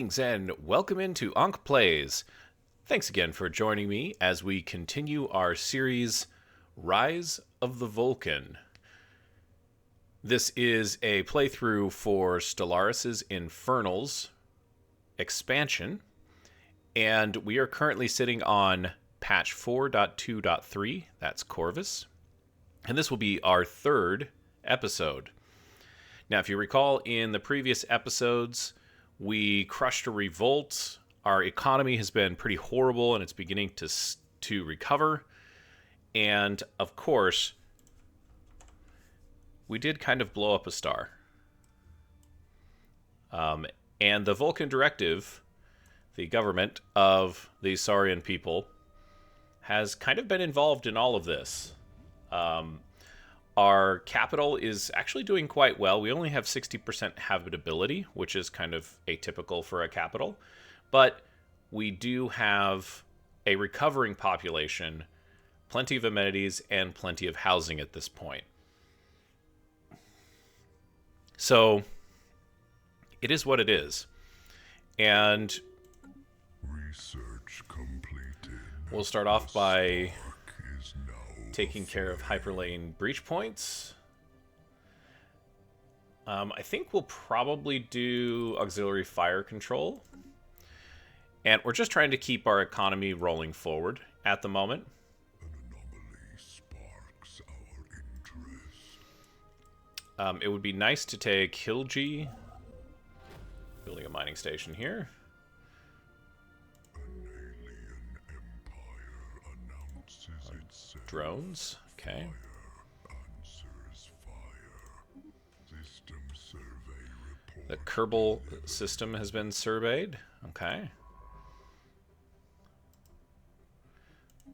Greetings and welcome into Ankh Plays. Thanks again for joining me as we continue our series, Rise of the Volkan. This is a playthrough for Stellaris' Infernals expansion, and we are currently sitting on patch 4.2.3, that's Corvus, and this will be our third episode. Now, if you recall, in the previous episodes, we crushed a revolt. Our economy has been pretty horrible, and it's beginning to recover. And, of course, we did kind of blow up a star. And the Volkan Directive, the government of the Saurian people, has kind of been involved in all of this. Our capital is actually doing quite well. We only have 60% habitability, which is kind of atypical for a capital. But we do have a recovering population, plenty of amenities, and plenty of housing at this point. So, it is what it is. And research completed. We'll start off by taking care of hyperlane breach points. I think we'll probably do auxiliary fire control. And we're just trying to keep our economy rolling forward at the moment. An anomaly sparks our interest. It would be nice to take Hilji, building a mining station here. An alien empire announces itself. Drones, okay. Fire answers fire. System survey report. The Kerbal system has been surveyed, okay.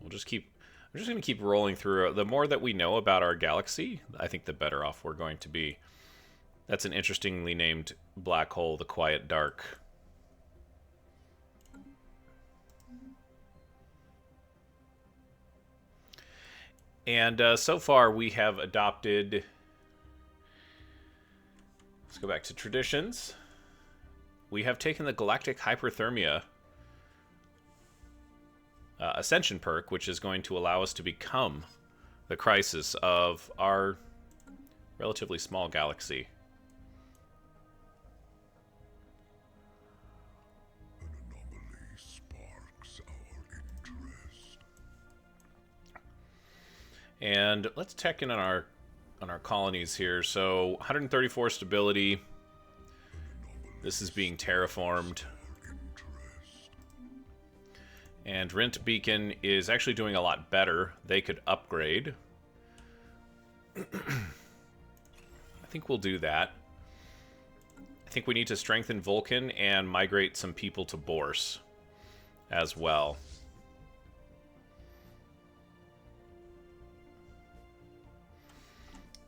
I'm just going to keep rolling through. The more that we know about our galaxy, I think the better off we're going to be. That's an interestingly named black hole, the Quiet Dark. And so far we have adopted... Let's go back to traditions. We have taken the Galactic Hyperthermia Ascension perk, which is going to allow us to become the crisis of our relatively small galaxy. An anomaly sparks our interest. And let's check in on our colonies here. So 134 stability. This is being terraformed. And Rent Beacon is actually doing a lot better. They could upgrade. I think we'll do that. I think we need to strengthen Vulcan and migrate some people to Borse as well.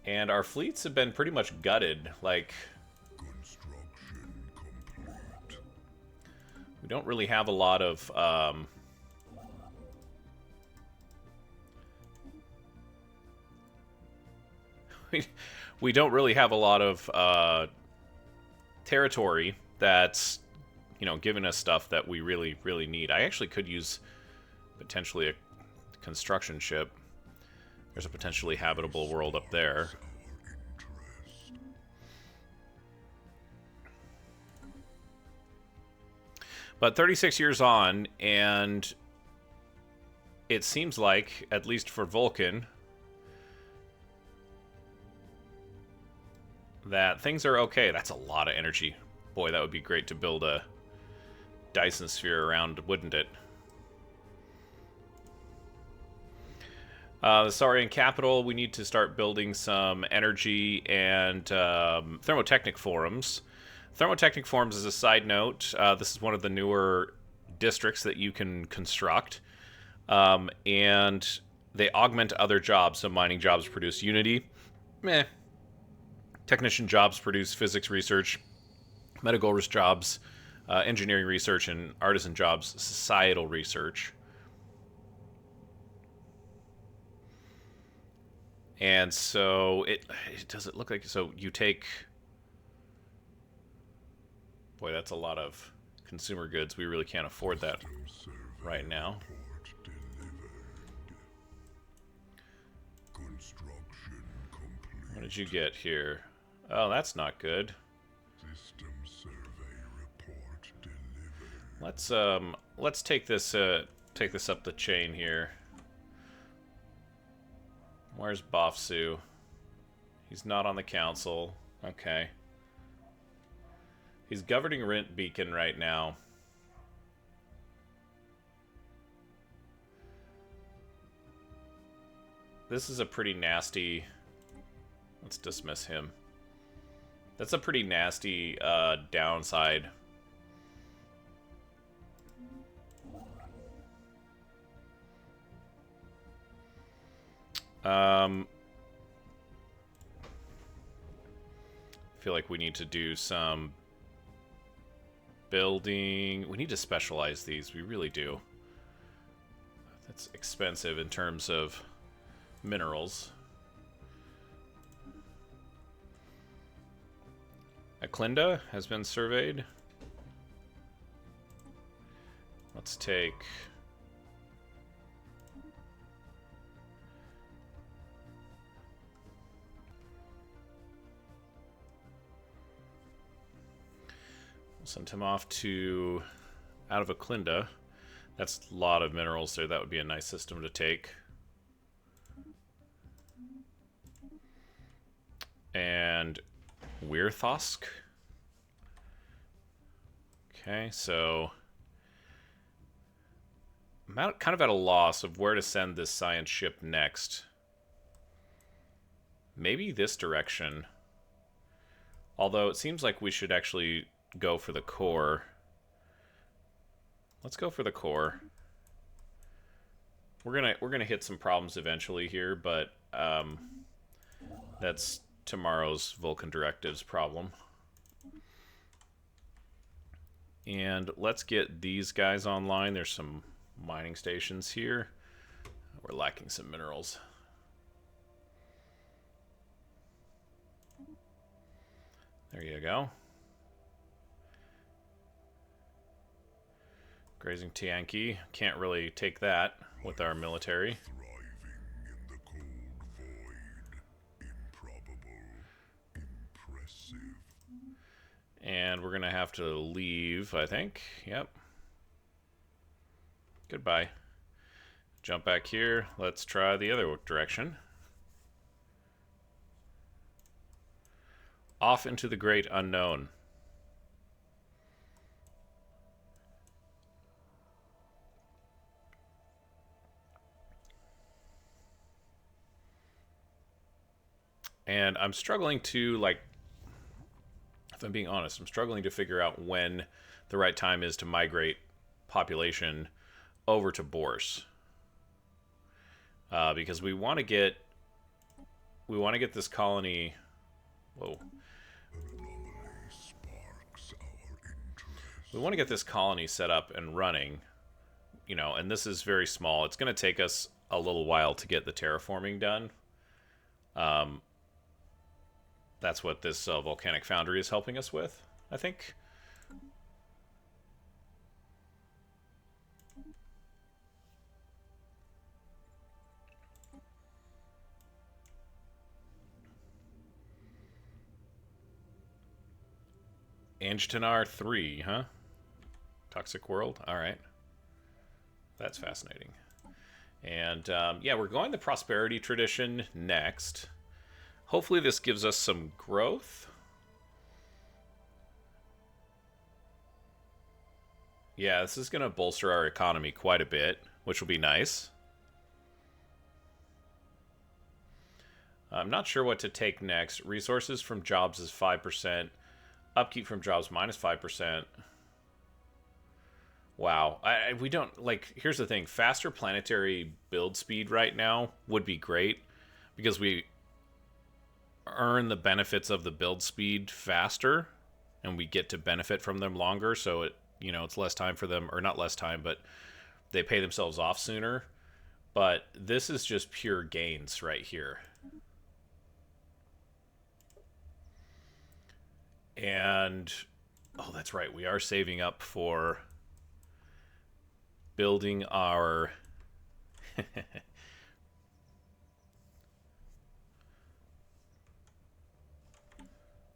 And our fleets have been pretty much gutted. Like, Construction complete. we don't really have a lot of... we don't really have a lot of territory that's, you know, giving us stuff that we really, really need. I actually could use potentially a construction ship. There's a potentially habitable world up there. But 36 years on, and it seems like, at least for Vulcan, that things are okay. That's a lot of energy. Boy, that would be great to build a Dyson sphere around, wouldn't it? The Saurian capital, we need to start building some energy and thermotechnic forums. Thermotechnic forums, as a side note, this is one of the newer districts that you can construct. And they augment other jobs. So mining jobs produce Unity. Meh. Technician jobs produce physics research. Medical jobs, engineering research, and artisan jobs, societal research. And so does it look like, so you take, boy, that's a lot of consumer goods. We really can't afford that right now. Construction complete. What did you get here? Oh, that's not good. System survey report delivered. Let's take this up the chain here. Where's Bofsu? He's not on the council. Okay. He's governing Rent Beacon right now. This is a pretty nasty... Let's dismiss him. That's a pretty nasty downside. I feel like we need to do some building. We need to specialize these. We really do. That's expensive in terms of minerals. Aklinda has been surveyed. Let's take... Send him off to out of Aklinda. That's a lot of minerals there. That would be a nice system to take. And Weirthosk. Okay, so I'm kind of at a loss of where to send this science ship next. Maybe this direction. Although it seems like we should actually go for the core. Let's go for the core. We're gonna hit some problems eventually here, but that's tomorrow's Volkan Directive's problem. And let's get these guys online. There's some mining stations here. We're lacking some minerals. There you go. Grazing Tianki. Can't really take that with our military. Thriving in the cold void. Improbable. Impressive. And we're going to have to leave, I think. Yep. Goodbye. Jump back here. Let's try the other direction. Off into the great unknown. And I'm struggling to, like, if I'm being honest, I'm struggling to figure out when the right time is to migrate population over to Bourse. Because we want to get this colony. Whoa. We want to get this colony set up and running, you know, and this is very small. It's going to take us a little while to get the terraforming done. That's what this volcanic foundry is helping us with, I think. Angtanar 3, huh? Toxic World? Alright. That's fascinating. And, yeah, we're going the Prosperity Tradition next. Hopefully this gives us some growth. Yeah, this is going to bolster our economy quite a bit, which will be nice. I'm not sure what to take next. Resources from jobs is 5%. Upkeep from jobs minus 5%. Wow. We don't, like, here's the thing. Faster planetary build speed right now would be great because we earn the benefits of the build speed faster and we get to benefit from them longer, so it, you know, it's less time for them, or not less time, but they pay themselves off sooner. But this is just pure gains right here. And Oh, that's right. We are saving up for building our...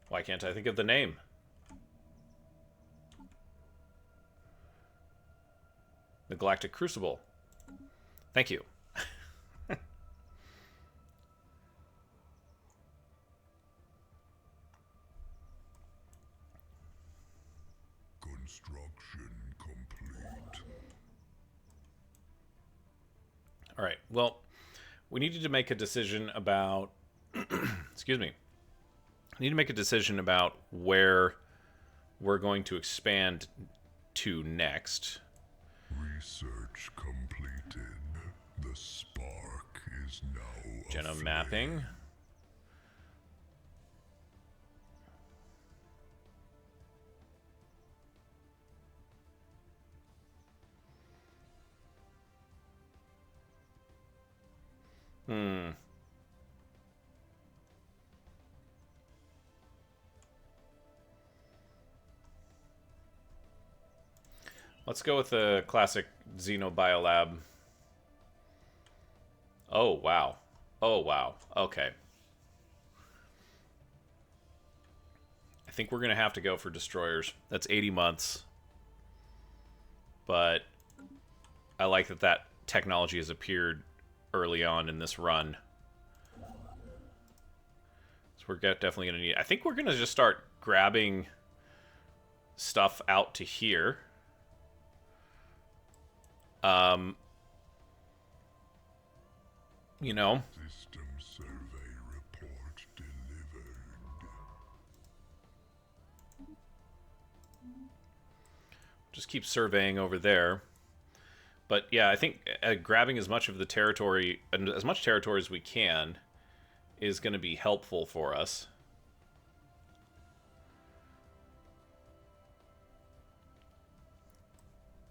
Why can't I think of the name? The Galactic Crucible. Thank you. Construction complete. All right. Well, we needed to make a decision about... Excuse me. We need to make a decision about where we're going to expand to next. Research completed. The spark is now Genome aflame. mapping. Let's go with the classic Xenobiolab. Oh, wow. Oh, wow. Okay. I think we're going to have to go for destroyers. That's 80 months. But I like that that technology has appeared early on in this run. So we're definitely going to need... I think we're going to just start grabbing stuff out to here. You know, System survey report delivered. just keep surveying over there. But yeah, I think grabbing as much of the territory, and as much territory as we can, is going to be helpful for us.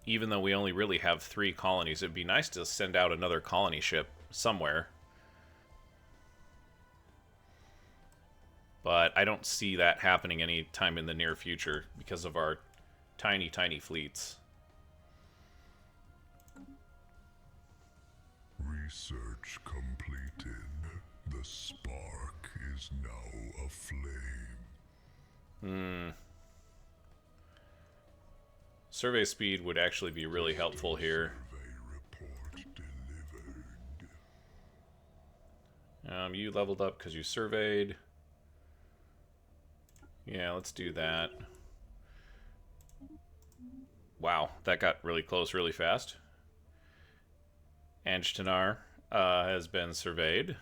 Even though we only really have 3 colonies, it'd be nice to send out another colony ship somewhere. But I don't see that happening anytime in the near future because of our tiny, tiny fleets. Research completed. The spark is now aflame. Survey speed would actually be really helpful here. Survey report delivered. You leveled up because you surveyed. Yeah, let's do that. Wow, that got really close really fast. Anjtanar has been surveyed.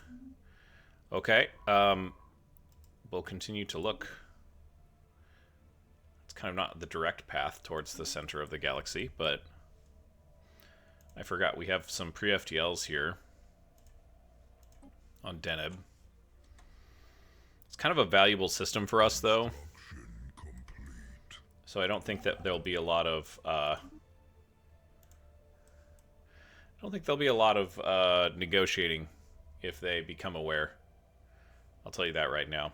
Okay, we'll continue to look. It's kind of not the direct path towards the center of the galaxy, but I forgot we have some pre-FTLs here on Deneb. It's kind of a valuable system for us, though. Construction complete. So I don't think that there'll be a lot of negotiating if they become aware. I'll tell you that right now.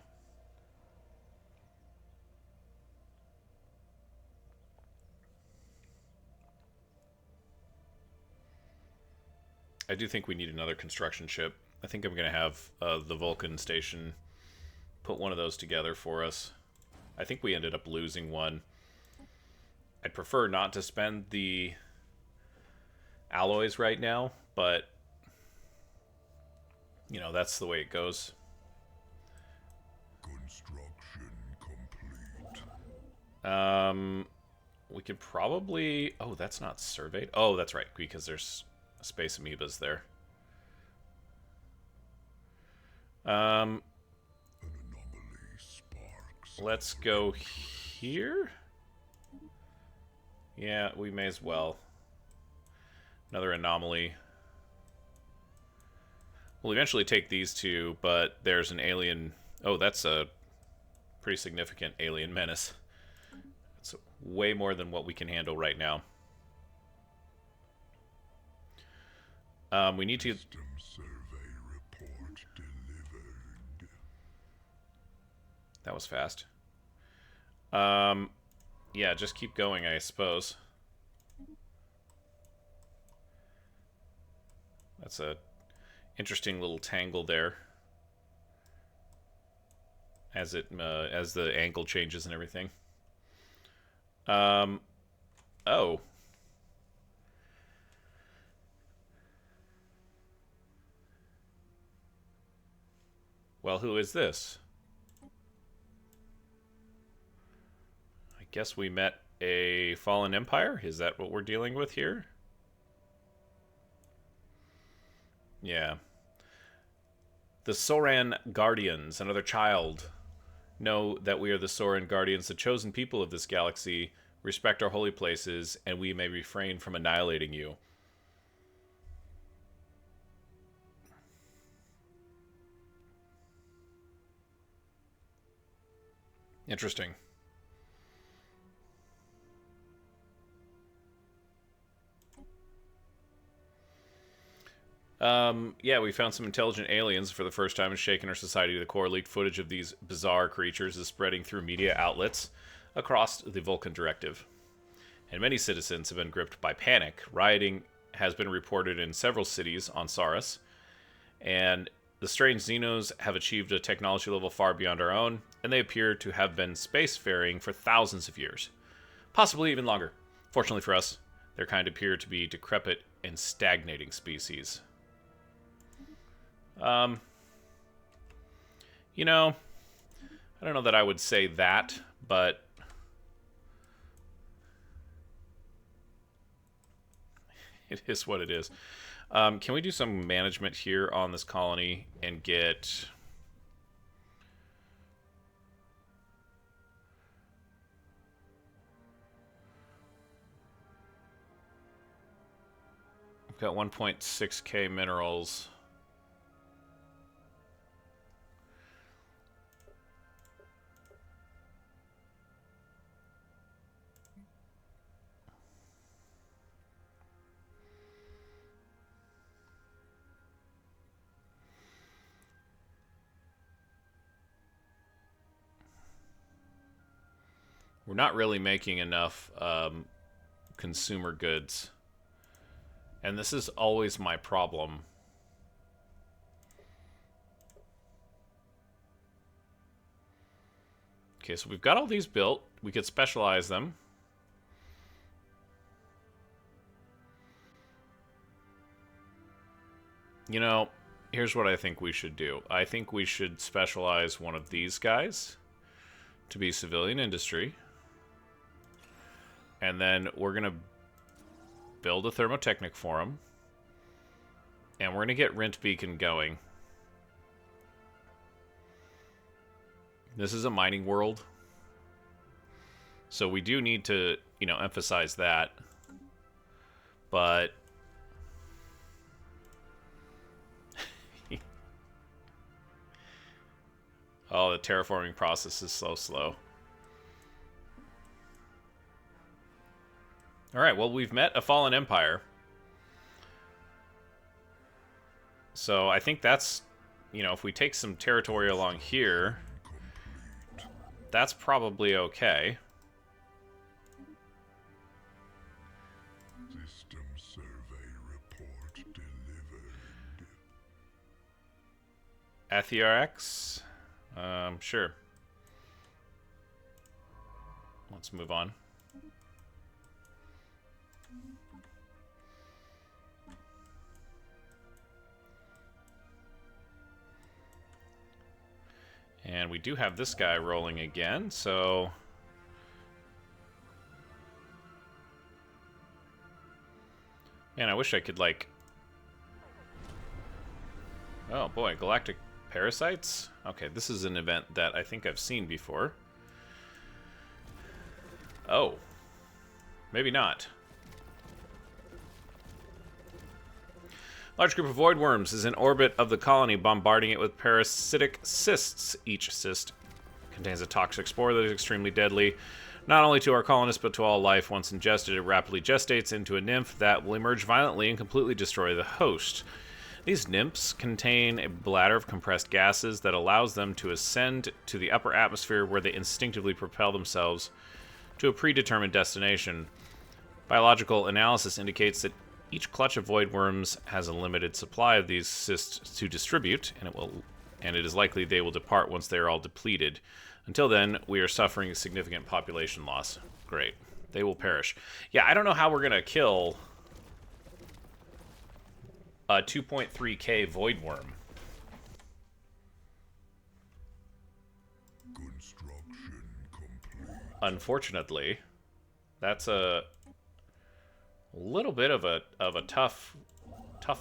I do think we need another construction ship. I think I'm going to have the Volkan station put one of those together for us. I think we ended up losing one. I'd prefer not to spend the alloys right now, but you know, that's the way it goes. Construction complete. We could probably... Oh, that's not surveyed. Oh, that's right, because there's space amoebas there. An anomaly sparks. Let's go here. Yeah, we may as well. Another anomaly. We'll eventually take these two, but there's an alien... Oh, that's a pretty significant alien menace. It's way more than what we can handle right now. We need to... System survey report delivered. That was fast. Yeah, just keep going, I suppose. That's a interesting little tangle there. As the angle changes and everything. Oh. Well, who is this? I guess we met a fallen empire? Is that what we're dealing with here? Yeah. The Soran Guardians, another child. Know that we are the Soran Guardians, the chosen people of this galaxy. Respect our holy places, and we may refrain from annihilating you. Interesting. Yeah, we found some intelligent aliens for the first time and shaken our society to the core. Leaked footage of these bizarre creatures is spreading through media outlets across the Volkan Directive. And many citizens have been gripped by panic. Rioting has been reported in several cities on Saris. And the strange Xenos have achieved a technology level far beyond our own, and they appear to have been spacefaring for thousands of years. Possibly even longer. Fortunately for us, their kind appear to be decrepit and stagnating species. You know, I don't know that I would say that, but it is what it is. Can we do some management here on this colony and get... We've got 1.6k minerals. We're not really making enough consumer goods. And this is always my problem. Okay, so we've got all these built. We could specialize them. You know, here's what I think we should do. I think we should specialize one of these guys to be civilian industry. And then we're going to build a thermotechnic for him. And we're going to get Rent Beacon going. This is a mining world. So we do need to, you know, emphasize that. But... oh, the terraforming process is so slow. Alright, well, we've met a fallen empire. So I think that's, you know, if we take some territory along here, that's probably okay. System survey report delivered. ATHRX? Sure. Let's move on. And we do have this guy rolling again, so... man, I wish I could, like... oh, boy, galactic parasites? Okay, this is an event that I think I've seen before. Oh. Maybe not. Large group of Voidworms is in orbit of the colony, bombarding it with parasitic cysts. Each cyst contains a toxic spore that is extremely deadly, not only to our colonists, but to all life. Once ingested, it rapidly gestates into a nymph that will emerge violently and completely destroy the host. These nymphs contain a bladder of compressed gases that allows them to ascend to the upper atmosphere, where they instinctively propel themselves to a predetermined destination. Biological analysis indicates that each clutch of Voidworms has a limited supply of these cysts to distribute, and it is likely they will depart once they are all depleted. Until then, we are suffering significant population loss. Great. They will perish. Yeah, I don't know how we're going to kill a 2.3k Voidworm. Construction complete. Unfortunately, that's a little bit of a tough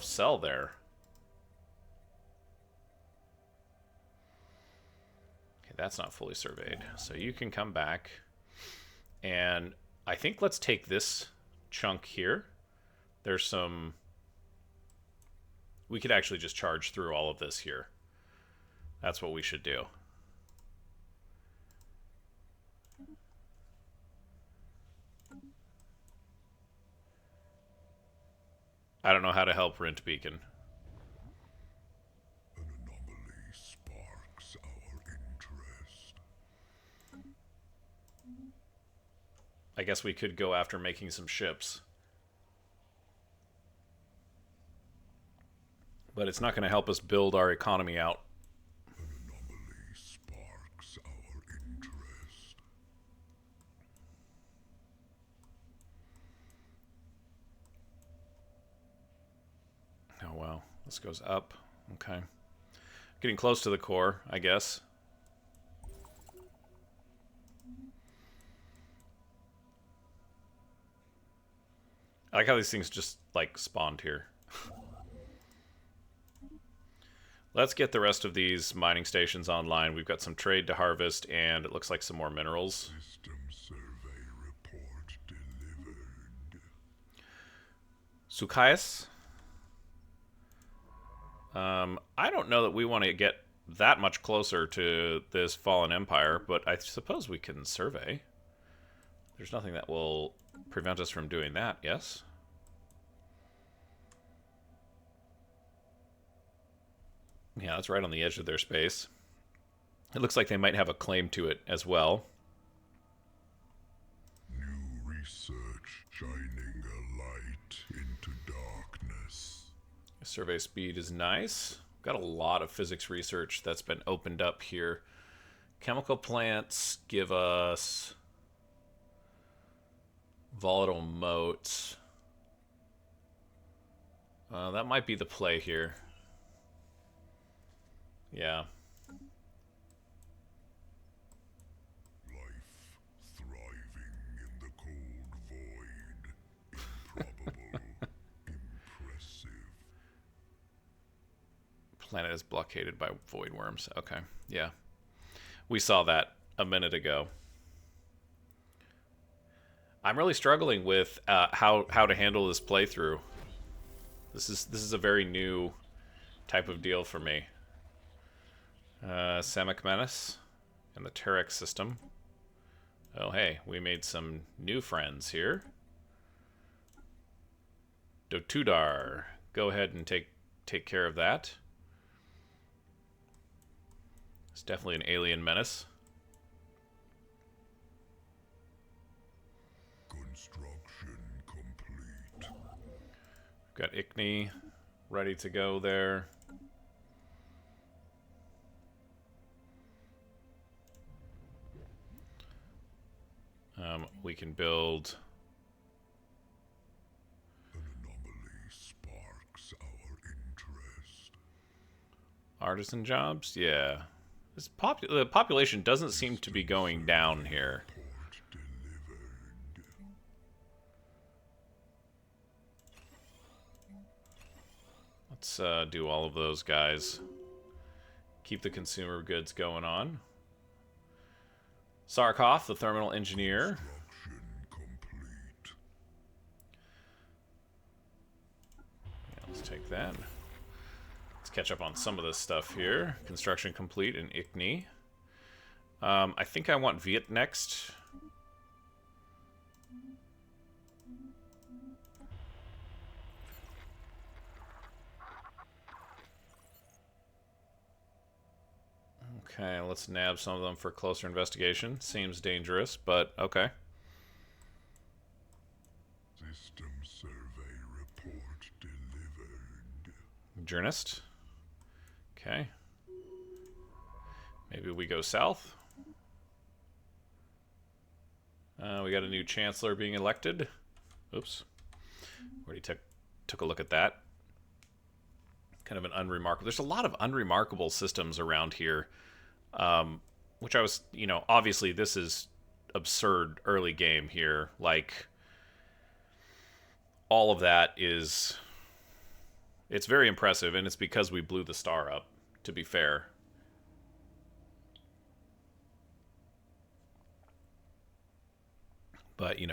sell there. Okay, that's not fully surveyed. So you can come back, and I think let's take this chunk here. There's some... We could actually just charge through all of this here. That's what we should do. I don't know how to help Rent Beacon. An anomaly sparks our interest. I guess we could go after making some ships. But it's not going to help us build our economy out. An anomaly sparks our interest. Oh, wow. This goes up. Okay. Getting close to the core, I guess. I like how these things just, like, spawned here. Let's get the rest of these mining stations online. We've got some trade to harvest, and it looks like some more minerals. System survey report delivered. Sukaius? I don't know that we want to get that much closer to this fallen empire, but I suppose we can survey. There's nothing that will prevent us from doing that, yes? Yeah, that's right on the edge of their space. It looks like they might have a claim to it as well. New research shining a light into darkness. Survey speed is nice. Got a lot of physics research that's been opened up here. Chemical plants give us volatile motes. That might be the play here. Yeah. Life thriving in the cold void. Improbable. Impressive. Planet is blockaded by Voidworms. Okay, yeah. We saw that a minute ago. I'm really struggling with how to handle this playthrough. This is a very new type of deal for me. Samic Menace and the Terex system. Oh, hey, we made some new friends here. Dotudar, go ahead and take care of that. It's definitely an alien menace. Construction complete. We've got Ichni ready to go there. We can build... An anomaly sparks our interest. Artisan jobs? Yeah. The population doesn't seem to be going down here. Report delivered. Let's do all of those guys. Keep the consumer goods going on. Sarkov, the thermal engineer. Construction complete. Yeah, let's take that. Let's catch up on some of this stuff here. Construction complete in Ichni. I think I want Viet next. Okay, let's nab some of them for closer investigation. Seems dangerous, but okay. System survey report delivered. Journist. Okay. Maybe we go south. We got a new chancellor being elected. Oops. Already took a look at that. Kind of an unremarkable. There's a lot of unremarkable systems around here, which I was, obviously this is absurd early game here. Like, all of that is, it's very impressive, and it's because we blew the star up, to be fair. But, it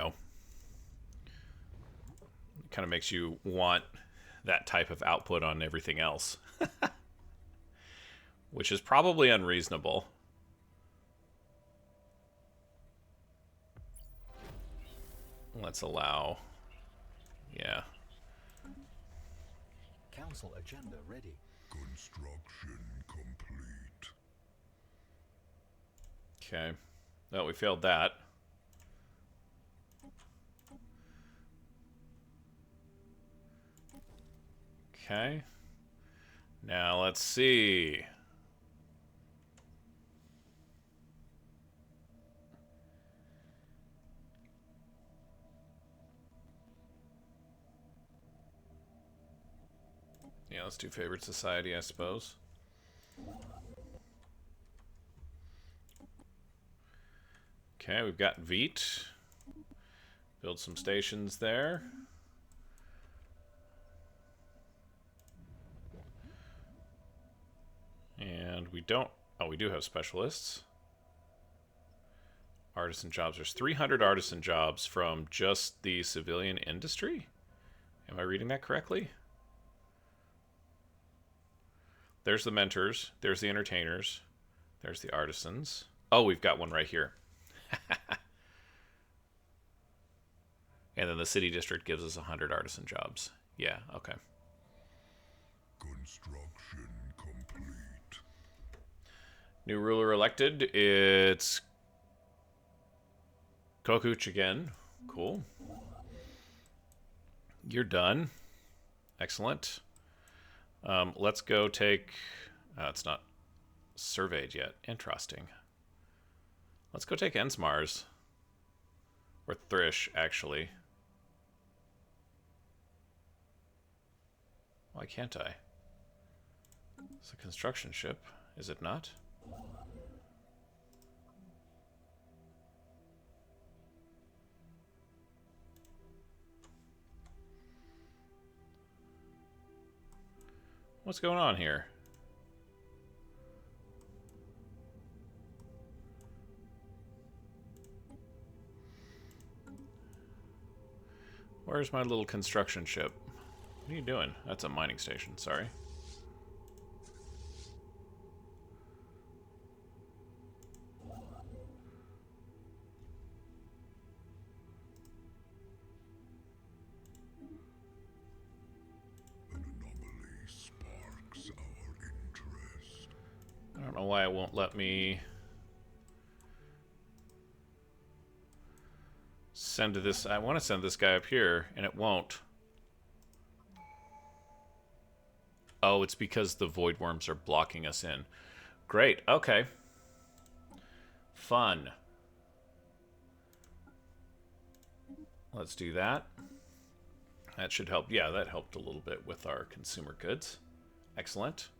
kind of makes you want that type of output on everything else. Which is probably unreasonable. Let's allow... Yeah. Council agenda ready. Construction complete. Okay. No, we failed that. Okay. Now let's see. Yeah, let's do favorite society, I suppose. Okay, we've got Veet. Build some stations there. And we don't... Oh, we do have specialists. Artisan jobs. There's 300 artisan jobs from just the civilian industry? Am I reading that correctly? There's the mentors. There's the entertainers. There's the artisans. Oh, we've got one right here. And then the city district gives us 100 artisan jobs. Yeah, okay. Construction complete. New ruler elected. It's Kokuch again. Cool. You're done. Excellent. Let's go take... it's not surveyed yet. Interesting. Let's go take Ensmars. Or Thrish, actually. Why can't I? It's a construction ship, is it not? What's going on here? Where's my little construction ship? What are you doing? That's a mining station, sorry. An anomaly sparks our interest. I don't know why it won't let me send this. I want to send this guy up here, and it won't. Oh, it's because the Voidworms are blocking us in. Great, okay. Fun. Let's do that. That should help. Yeah, that helped a little bit with our consumer goods. Excellent.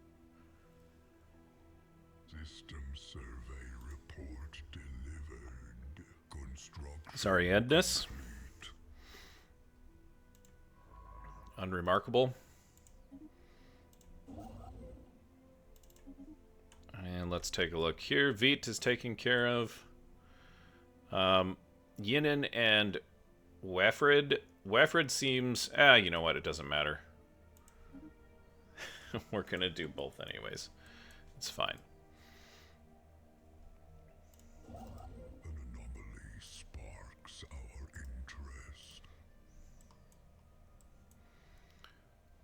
System survey report delivered. Construction Sorry, Edness. complete. Unremarkable. And let's take a look here. Veet is taken care of. Yinin and Wefrid. Wefrid seems... you know what? It doesn't matter. We're going to do both anyways. It's fine. An anomaly sparks our interest.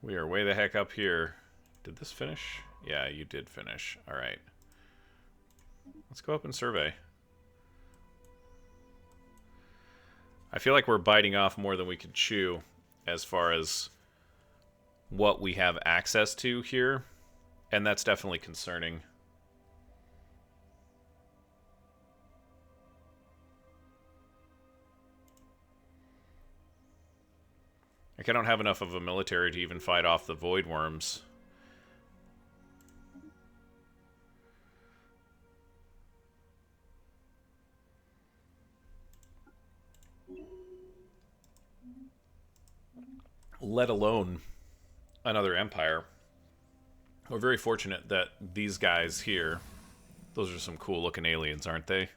We are way the heck up here. Did this finish? Yeah, you did finish. All right. Let's go up and survey. I feel like we're biting off more than we can chew as far as what we have access to here, and that's definitely concerning. Like, I don't have enough of a military to even fight off the Voidworms. Let alone another empire. We're very fortunate that these guys here, those are some cool looking aliens, aren't they?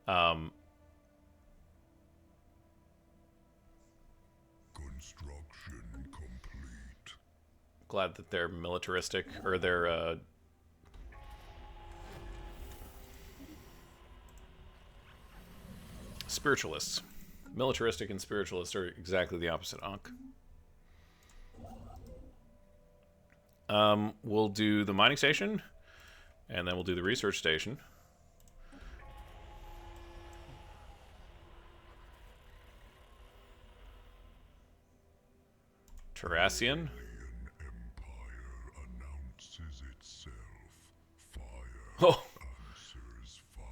Construction complete. Glad that they're militaristic, or they're spiritualists. Militaristic and spiritualists are exactly the opposite, Ankh. We'll do the mining station, and then we'll do the research station. Terrassian. Alien empire announces itself. Fire Oh, answers fire.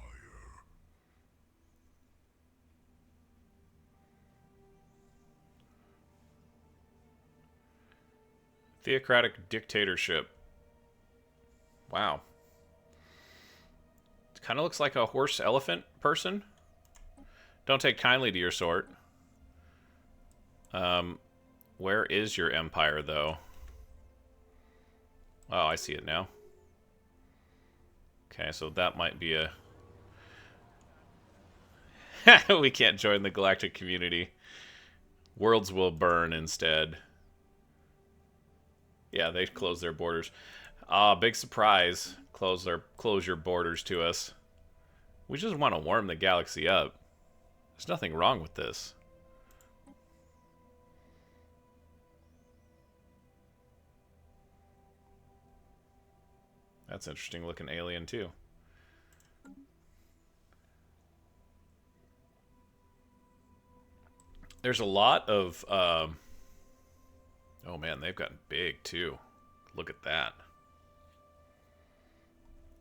theocratic dictatorship. Wow. It kind of looks like a horse elephant person. Don't take kindly to your sort. Where is your empire, though? Oh, I see it now. Okay, so that might be a... We can't join the galactic community. Worlds will burn instead. Yeah, they close their borders. Ah, big surprise. Close your borders to us. We just want to warm the galaxy up. There's nothing wrong with this. That's interesting looking alien too. There's a lot of oh man, they've gotten big too. Look at that.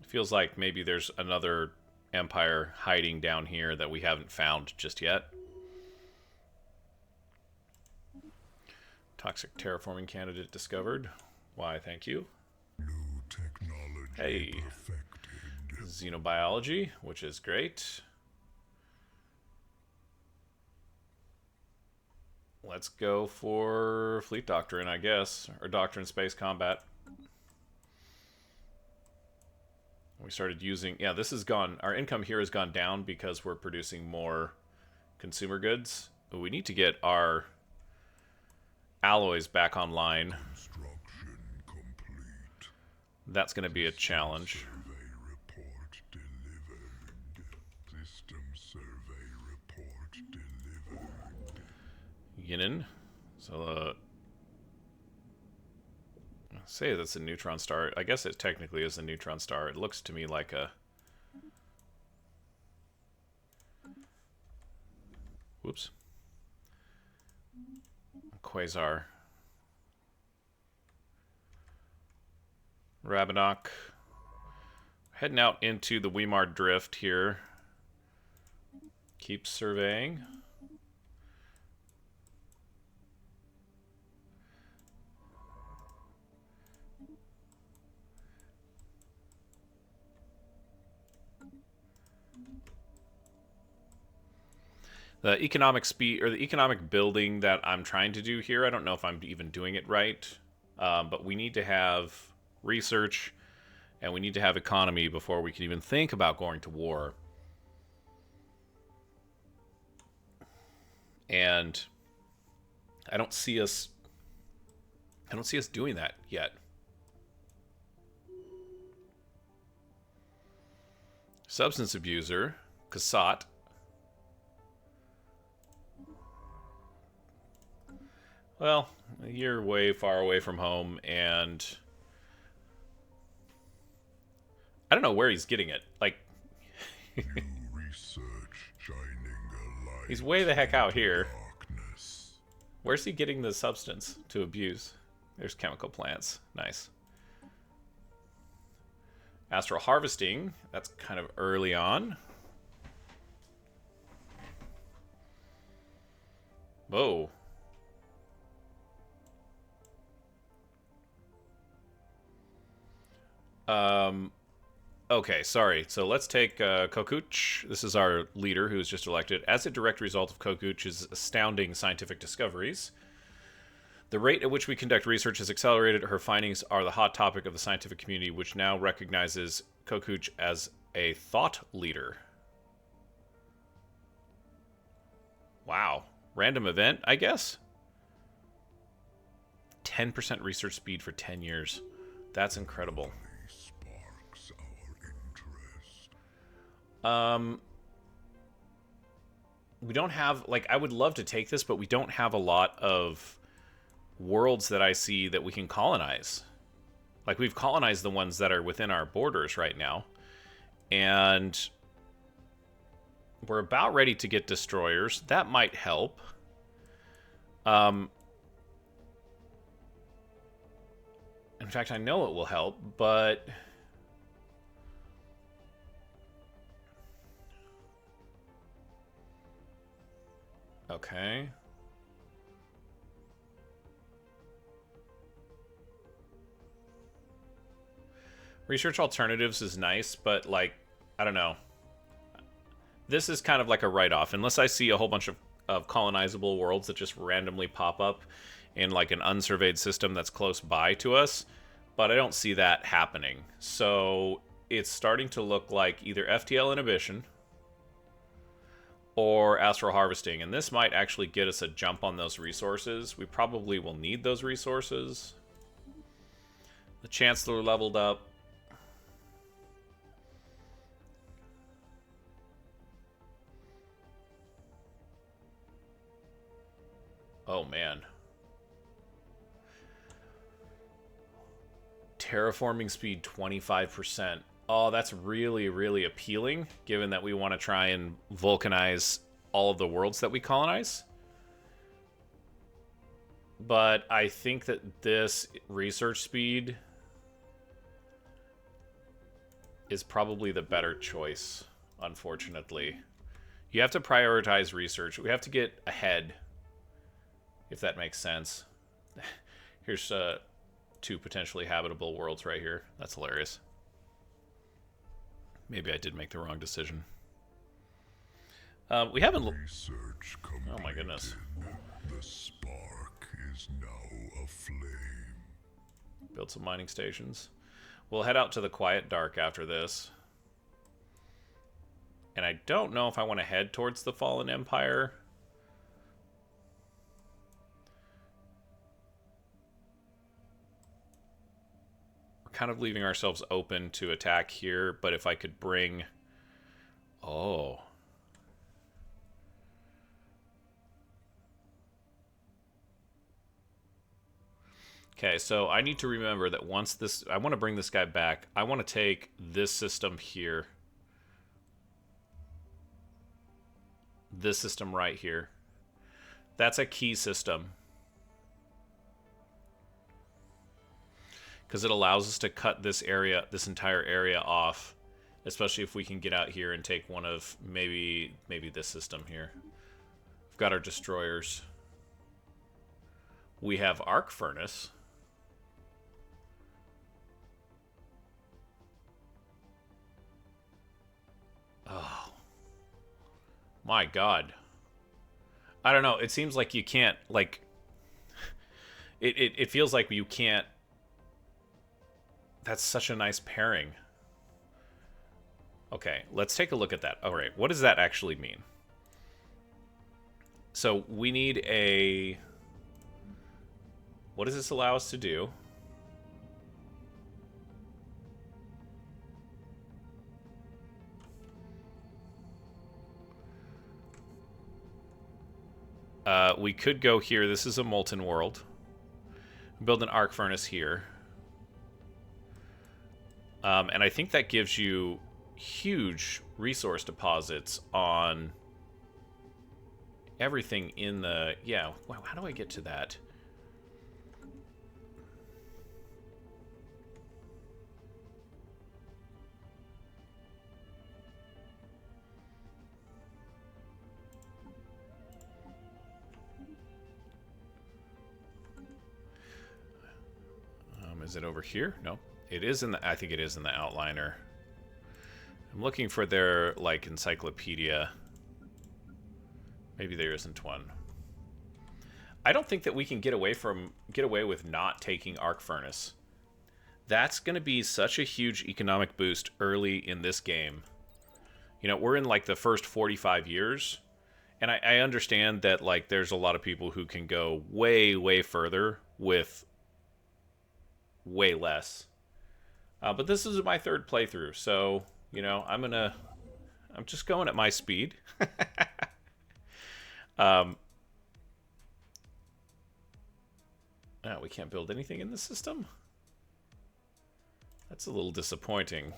It feels like maybe there's another empire hiding down here that we haven't found just yet. Toxic terraforming candidate discovered. Why, thank you. New technology Hey. perfected. Xenobiology, which is great. Let's go for fleet doctrine, I guess, or doctrine space combat. We started using, yeah, this has gone, our income here has gone down because we're producing more consumer goods. But we need to get our alloys back online. Construction complete. That's going to be a challenge. Survey report delivered. System survey report delivered. Yinin. So, say that's a neutron star. I guess it technically is a neutron star. It looks to me like a... Whoops. Quasar. Rabanok. Heading out into the Weimar Drift here. Keep surveying. The economic speed, or the economic building that I'm trying to do here, I don't know if I'm even doing it right, but we need to have research and we need to have economy before we can even think about going to war. And I don't see us doing that yet. Substance abuser, Kasat. Well, you're way far away from home, and I don't know where he's getting it. Like, New research shining a He's way the heck out here. Darkness. Where's he getting the substance to abuse? There's chemical plants. Nice. Astral harvesting. That's kind of early on. Whoa. Okay, sorry. So let's take Kokuch. This is our leader who was just elected. As a direct result of Kokuch's astounding scientific discoveries, the rate at which we conduct research has accelerated. Her findings are the hot topic of the scientific community, which now recognizes Kokuch as a thought leader. Wow. Random event, I guess? 10% research speed for 10 years. That's incredible. Sparks our interest. We don't have, like, I would love to take this, but we don't have a lot of worlds that I see that we can colonize. Like, we've colonized the ones that are within our borders right now. And we're about ready to get destroyers. That might help. In fact, I know it will help, but okay. Research alternatives is nice, but, like, I don't know. This is kind of like a write-off. Unless I see a whole bunch of colonizable worlds that just randomly pop up in, like, an unsurveyed system that's close by to us. But I don't see that happening. So it's starting to look like either FTL inhibition or astral harvesting. And this might actually get us a jump on those resources. We probably will need those resources. The Chancellor leveled up. Oh, man. Terraforming speed 25%. Oh, that's really, really appealing, given that we want to try and vulcanize all of the worlds that we colonize. But I think that this research speed is probably the better choice, unfortunately. You have to prioritize research. We have to get ahead, if that makes sense. Here's two potentially habitable worlds right here. That's hilarious. Maybe I did make the wrong decision. We haven't... Research completed. Oh my goodness. The spark is now aflame. Build some mining stations. We'll head out to the Quiet Dark after this. And I don't know if I want to head towards the Fallen Empire. Kind of leaving ourselves open to attack here, but if I could bring... Oh. Okay, so I need to remember that once this... I want to bring this guy back. I want to take this system here. This system right here. That's a key system. Because it allows us to cut this area, this entire area off, especially if we can get out here and take one of maybe this system here. We've got our destroyers. We have arc furnace. Oh my God! I don't know. It seems like you can't like. It feels like you can't. That's such a nice pairing. Okay, let's take a look at that. All right, what does that actually mean? So we need a... What does this allow us to do? We could go here. This is a molten world. Build an arc furnace here. And I think that gives you huge resource deposits on everything in the... Yeah, wow, how do I get to that? Is it over here? No. It is in the... I think it is in the outliner. I'm looking for their, like, encyclopedia. Maybe there isn't one. I don't think that we can get away with not taking arc furnace. That's going to be such a huge economic boost early in this game. You know, we're in, like, the first 45 years. And I understand that, like, there's a lot of people who can go way, way further with... way less. But this is my third playthrough, so, you know, I'm just going at my speed. We can't build anything in the system? That's a little disappointing.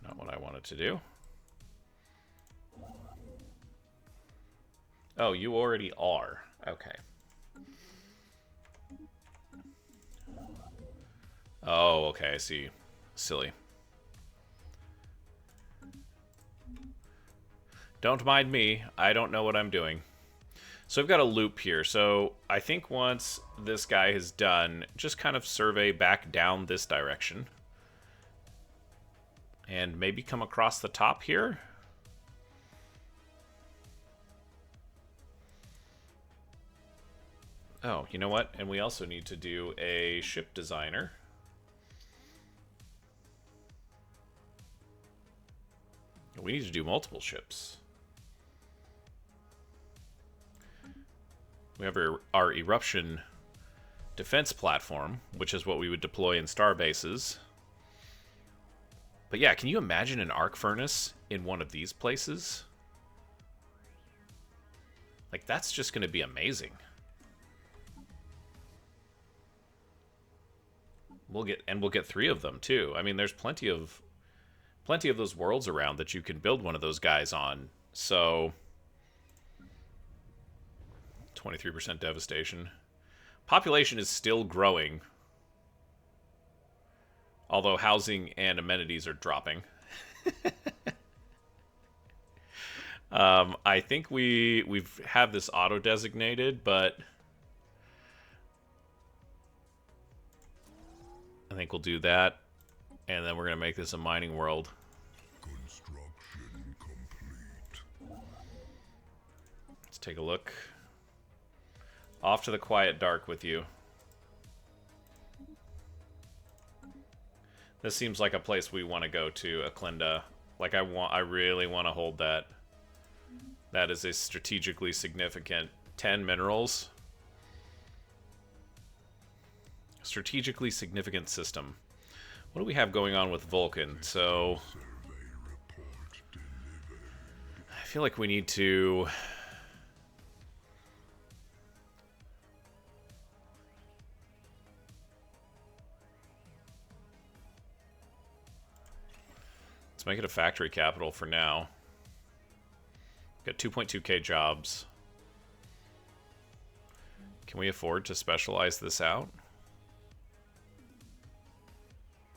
Not what I wanted to do. Oh, you already are. Okay. Oh, okay, I see. Silly. Don't mind me. I don't know what I'm doing. So I've got a loop here. So I think once this guy is done, just kind of survey back down this direction. And maybe come across the top here. Oh, you know what? And we also need to do a ship designer. We need to do multiple ships. We have our eruption defense platform, which is what we would deploy in star bases. But yeah, can you imagine an arc furnace in one of these places? Like, that's just going to be amazing. We'll get 3 of them too. I mean, there's plenty of those worlds around that you can build one of those guys on. So 23% devastation. Population is still growing. Although housing and amenities are dropping. I think we've have this auto designated, but I think we'll do that, and then we're gonna make this a mining world. Construction complete. Let's take a look. Off to the quiet dark with you. This seems like a place we want to go to, Aklinda. Like, I really want to hold that. That is a strategically significant 10 minerals. Strategically significant system. What do we have going on with Vulcan? So I feel like we need to let's make it a factory capital for now. Got 2.2k jobs. Can we afford to specialize this out?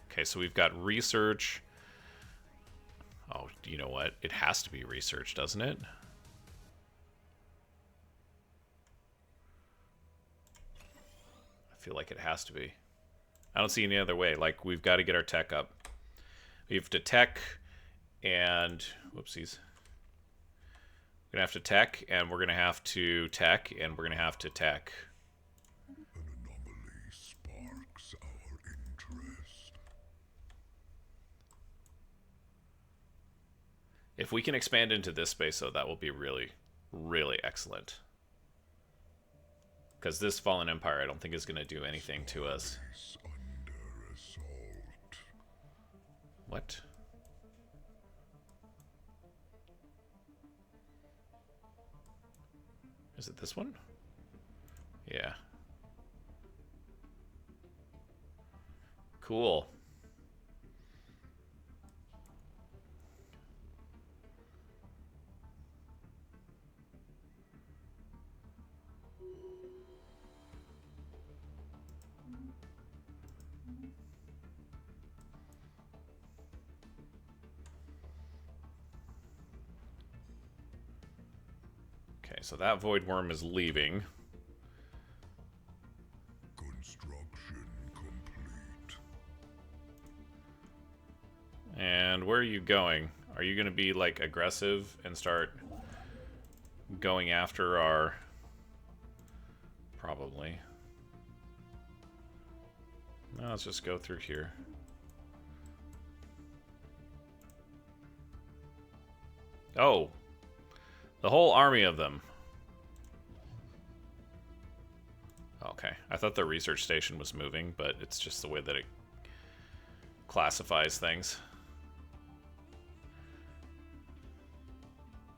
Okay, so we've got research. Oh, you know what? It has to be research, doesn't it? I feel like it has to be. I don't see any other way. Like, we've got to get our tech up. We have to tech and... Whoopsies. We're going to have to tech, and we're going to have to tech, and we're going to have to tech. An anomaly sparks our interest. If we can expand into this space, though, that will be really, really excellent. Because this Fallen Empire, I don't think is going to do anything to us. Under assault. What? Is it this one? Yeah. Cool. so that Voidworm is leaving. Construction complete. And where are you going? Are you going to be, like, aggressive and start going after our... Probably. No, let's just go through here. Oh! The whole army of them. Okay. I thought the research station was moving, but it's just the way that it classifies things.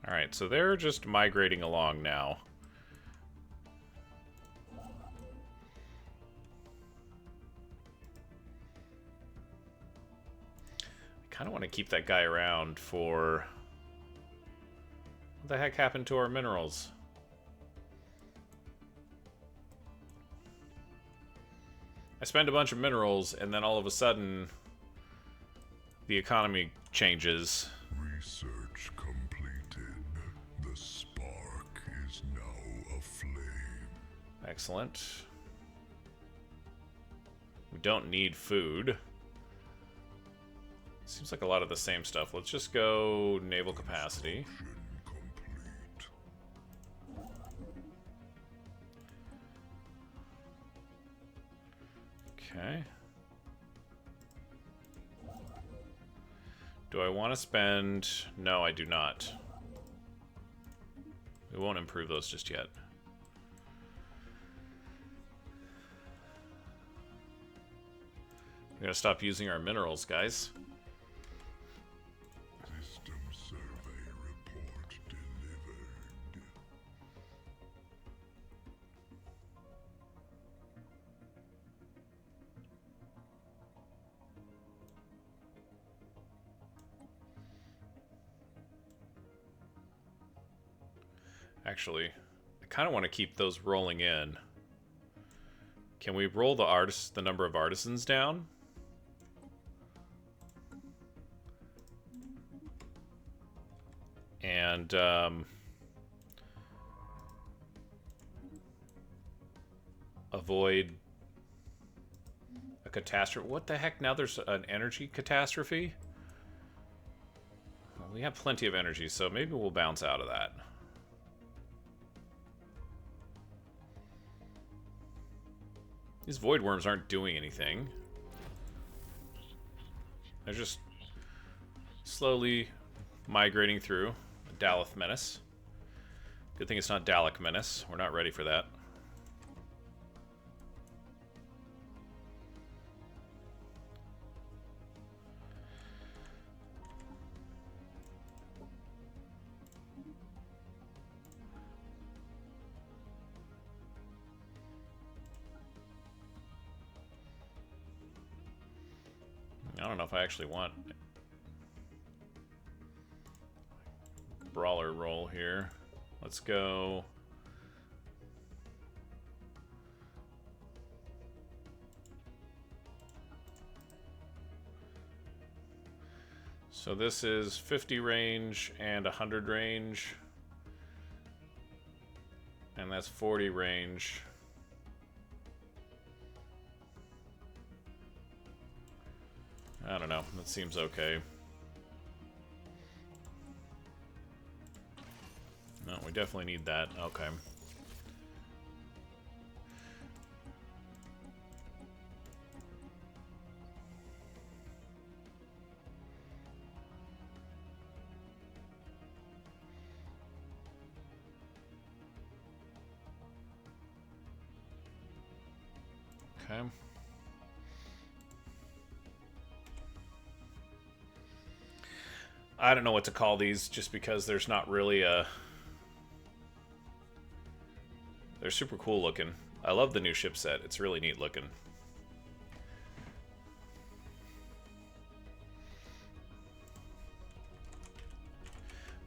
Alright, so they're just migrating along now. I kind of want to keep that guy around for... What the heck happened to our minerals? I spend a bunch of minerals, and then all of a sudden, the economy changes. Research completed. The spark is now aflame. Excellent. We don't need food. Seems like a lot of the same stuff. Let's just go naval capacity. Complete. Okay. Do I want to spend... No, I do not. We won't improve those just yet. We're gonna stop using our minerals, guys. System survey report delivered. Actually, I kind of want to keep those rolling in. Can we roll the number of artisans down? And avoid a catastrophe. What the heck? Now there's an energy catastrophe? Well, we have plenty of energy, so maybe we'll bounce out of that. These Voidworms aren't doing anything. They're just slowly migrating through. Daleth Menace. Good thing it's not Dalek Menace. We're not ready for that. I don't know if I actually want brawler roll here. Let's go. So this is 50 range and 100 range. And that's 40 range. I don't know. That seems okay. No, we definitely need that. Okay. Okay. I don't know what to call these just because there's not really a... They're super cool looking. I love the new ship set. It's really neat looking.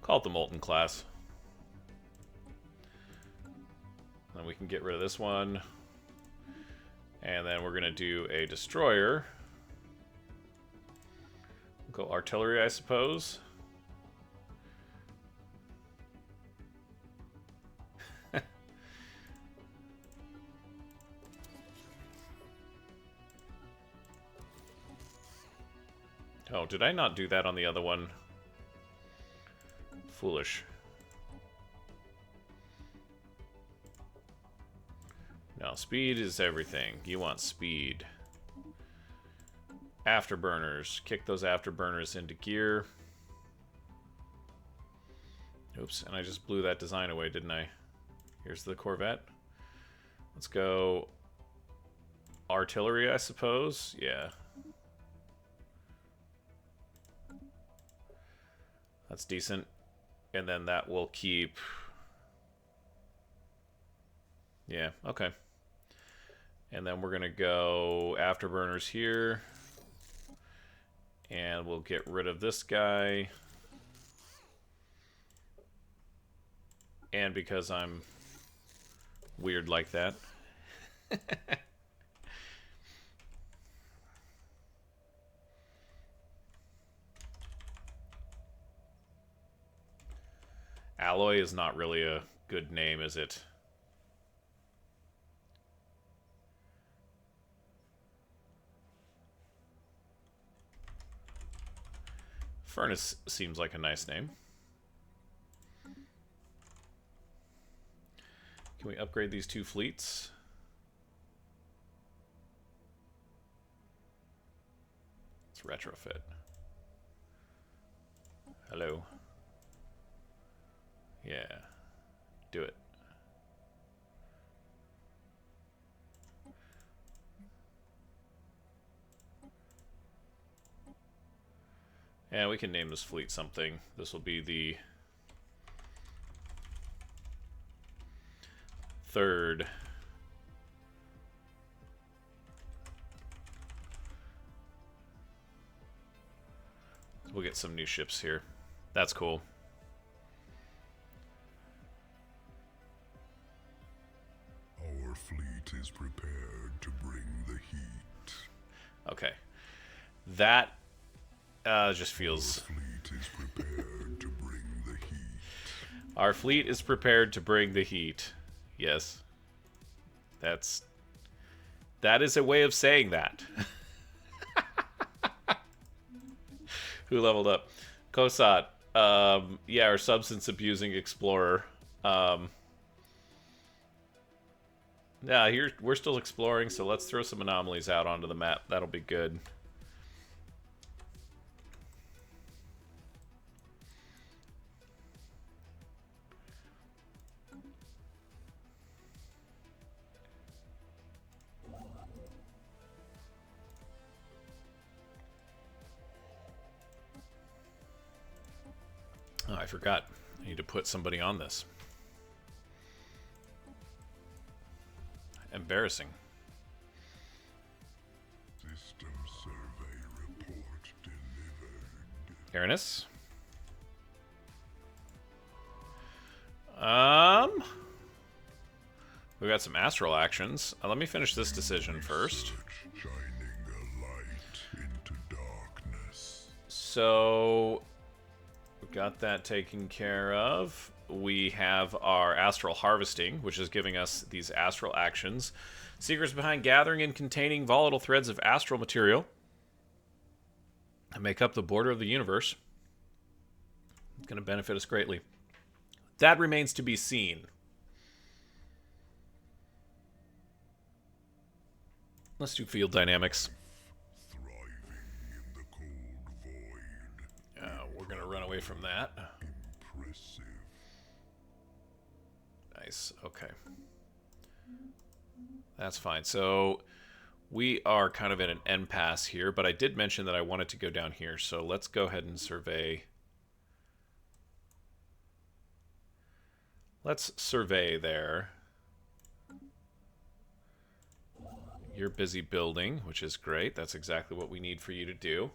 Call it the Molten class. Then we can get rid of this one. And then we're going to do a destroyer. Go artillery, I suppose. Oh, did I not do that on the other one? Foolish. No, speed is everything. You want speed. Afterburners. Kick those afterburners into gear. Oops, and I just blew that design away, didn't I? Here's the Corvette. Let's go artillery, I suppose. Yeah. That's decent. And then that will keep... Yeah, okay. And then we're going to go afterburners here. And we'll get rid of this guy. And because I'm weird like that. Alloy is not really a good name, is it? Furnace seems like a nice name. Can we upgrade these two fleets? Let's retrofit. Hello. Yeah. Do it. And we can name this fleet something. This will be the third. We'll get some new ships here. That's cool. Our fleet is prepared to bring the heat. Okay. That just feels... Our fleet is prepared to bring the heat. Our fleet is prepared to bring the heat. Yes. That is a way of saying that. Who leveled up? Kosat. Yeah, our substance abusing explorer. Yeah, here we're still exploring, so let's throw some anomalies out onto the map. That'll be good. Oh, I forgot. I need to put somebody on this. Embarrassing. System survey report delivered. Uranus. We got some astral actions. Let me finish this decision first. Shining a light into darkness. So, we got that taken care of. We have our astral harvesting, which is giving us these astral actions. Secrets behind gathering and containing volatile threads of astral material that make up the border of the universe. It's going to benefit us greatly. That remains to be seen. Let's do field dynamics. Thriving in the cold void. We're going to run away from that. Impressive. Nice. Okay. That's fine. So we are kind of in an impasse here, but I did mention that I wanted to go down here. So let's go ahead and survey. Let's survey there. You're busy building, which is great. That's exactly what we need for you to do.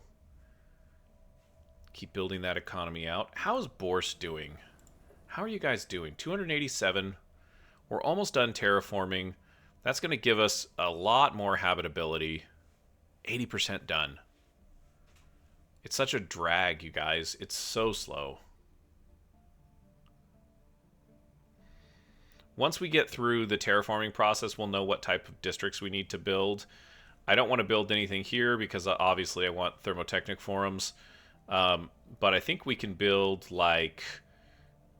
Keep building that economy out. How's Bourse doing? How are you guys doing? 287. We're almost done terraforming. That's going to give us a lot more habitability. 80% done. It's such a drag, you guys. It's so slow. Once we get through the terraforming process, we'll know what type of districts we need to build. I don't want to build anything here because obviously I want thermotechnic forums. But I think we can build, like,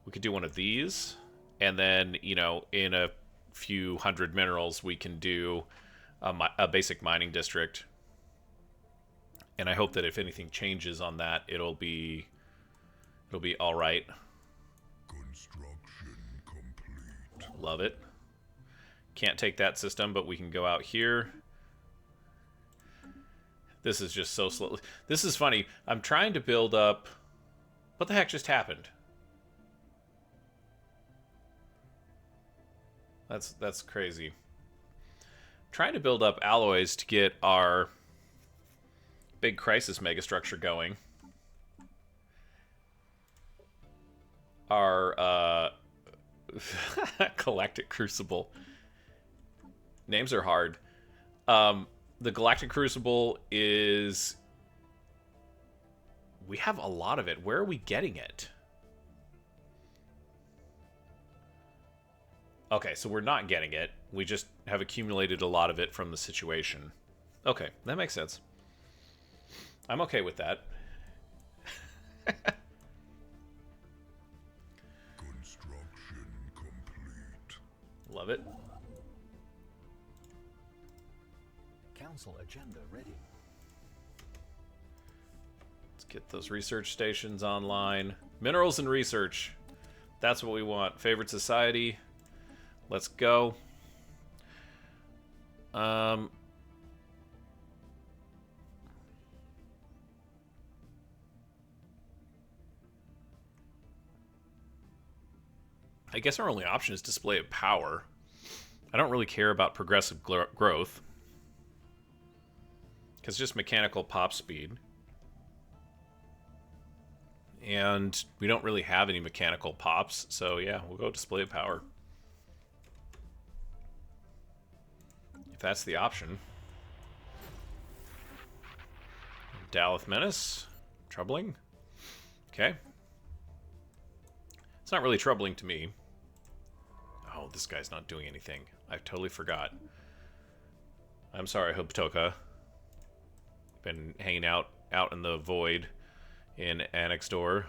we could do one of these, and then, you know, in a few hundred minerals, we can do a basic mining district. And I hope that if anything changes on that, it'll be all right. Construction complete. Love it. Can't take that system, but we can go out here. This is just so slow. This is funny. I'm trying to build up... What the heck just happened? That's crazy. Trying to build up alloys to get our big crisis megastructure going. Our Galactic Crucible. Names are hard. The Galactic Crucible is... We have a lot of it. Where are we getting it? Okay, so we're not getting it. We just have accumulated a lot of it from the situation. Okay, that makes sense. I'm okay with that. Construction complete. Love it. Council agenda ready. Let's get those research stations online. Minerals and research. That's what we want. Favorite society. Let's go. I guess our only option is display of power. I don't really care about progressive growth. Because just mechanical pop speed. And we don't really have any mechanical pops. So yeah, we'll go display of power. If that's the option. Daleth Menace. Troubling. Okay. It's not really troubling to me. Oh, this guy's not doing anything. I totally forgot. I'm sorry, Hubtoka. Been hanging out in the void in Annex Door.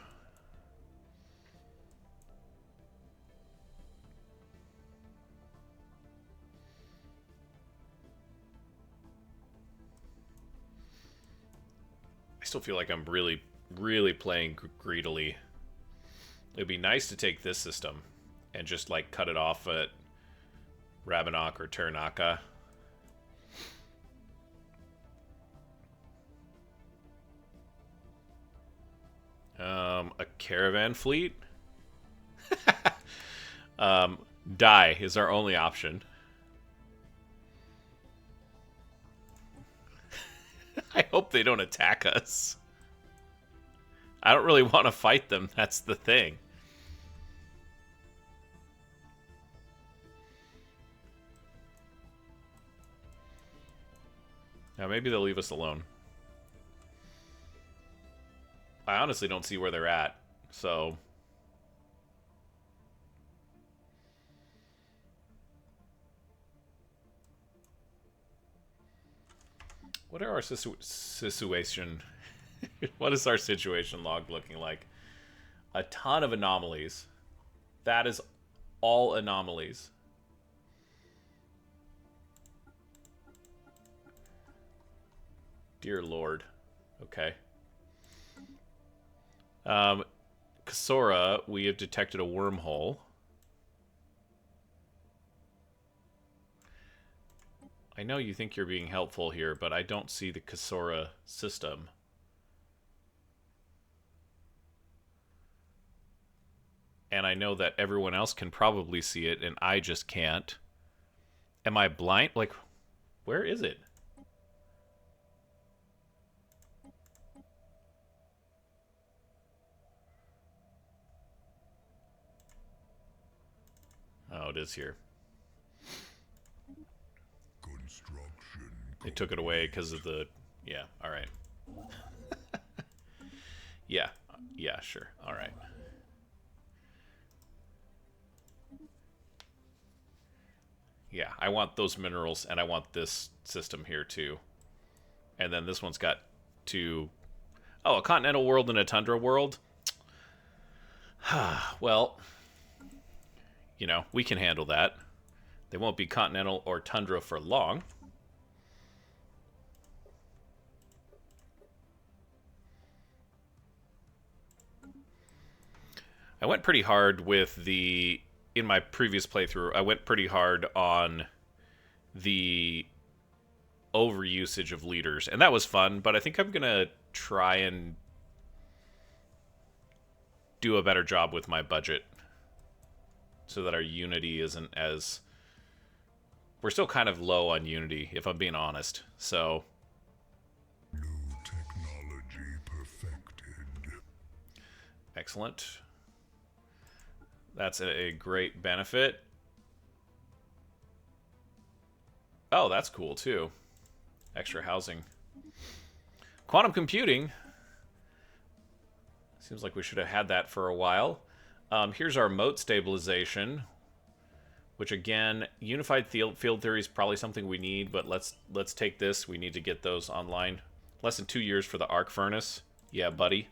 I still feel like I'm really, really playing greedily. It would be nice to take this system and just, like, cut it off at Rabanok or Turnaka. A caravan fleet? Die is our only option. I hope they don't attack us. I don't really want to fight them, that's the thing. Now maybe they'll leave us alone. I honestly don't see where they're at, so... What are our situation... What is our situation log looking like? A ton of anomalies. That is all anomalies. Dear Lord. Okay. Kasora, we have detected a wormhole. I know you think you're being helpful here, but I don't see the Kasora system. And I know that everyone else can probably see it, and I just can't. Am I blind? Like, where is it? Oh, it is here. Construction. They took it away because of the... Yeah, alright. Yeah, sure, alright. Yeah, I want those minerals, and I want this system here too. And then this one's got two... Oh, a continental world and a tundra world? Well, you know, we can handle that. They won't be continental or tundra for long. I went pretty hard with the... In my previous playthrough, I went pretty hard on the overusage of leaders, and that was fun, but I think I'm gonna try and do a better job with my budget so that our unity isn't as... We're still kind of low on unity, if I'm being honest, so... New technology perfected. Excellent. That's a great benefit. Oh, that's cool, too. Extra housing. Quantum computing. Seems like we should have had that for a while. Here's our moat stabilization, which, again, unified field theory is probably something we need, but let's take this. We need to get those online. Less than 2 years for the arc furnace. Yeah, buddy.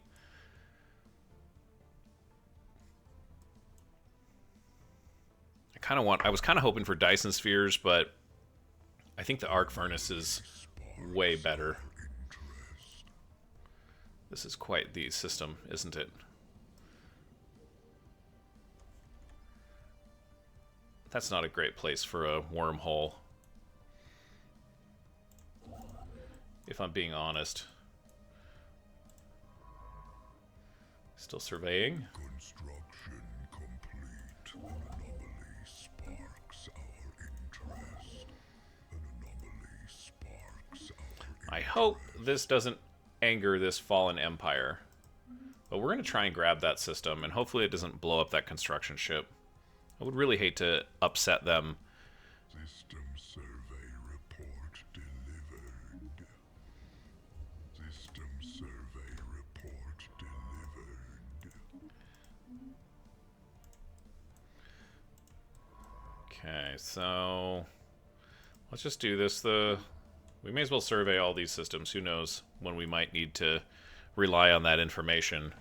I was kind of hoping for Dyson spheres, but I think the arc furnace is way better. This is quite the system, isn't it? That's not a great place for a wormhole, if I'm being honest. Still surveying. Construction complete. An anomaly sparks our interest. An anomaly sparks our interest. I hope this doesn't anger this fallen empire. But we're going to try and grab that system, and hopefully it doesn't blow up that construction ship. I would really hate to upset them. System survey report delivered. System survey report delivered. Okay, so let's just do this. We may as well survey all these systems. Who knows when we might need to rely on that information.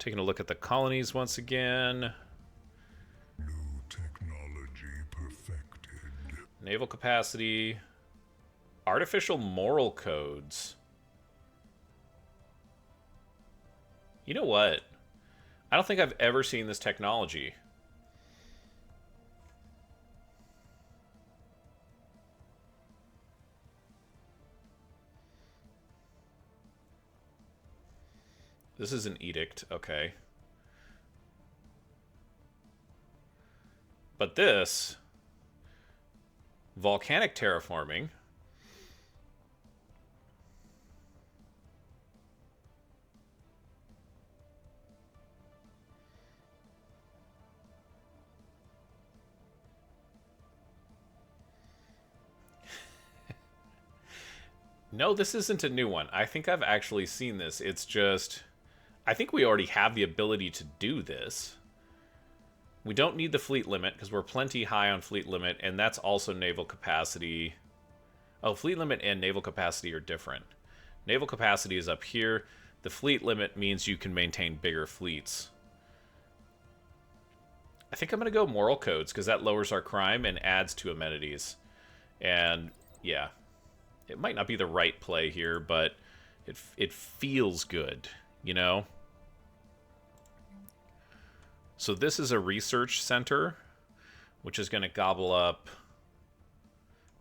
Taking a look at the colonies once again. New technology perfected. Naval capacity. Artificial moral codes. You know what? I don't think I've ever seen this technology. This is an edict, okay. But this, volcanic terraforming, no, this isn't a new one. I think I've actually seen this. It's just... I think we already have the ability to do this. We don't need the fleet limit because we're plenty high on fleet limit, and that's also naval capacity. Oh, fleet limit and naval capacity are different. Naval capacity is up here. The fleet limit means you can maintain bigger fleets. I think I'm going to go moral codes because that lowers our crime and adds to amenities. And, yeah. It might not be the right play here, but it feels good. You know? So this is a research center, which is going to gobble up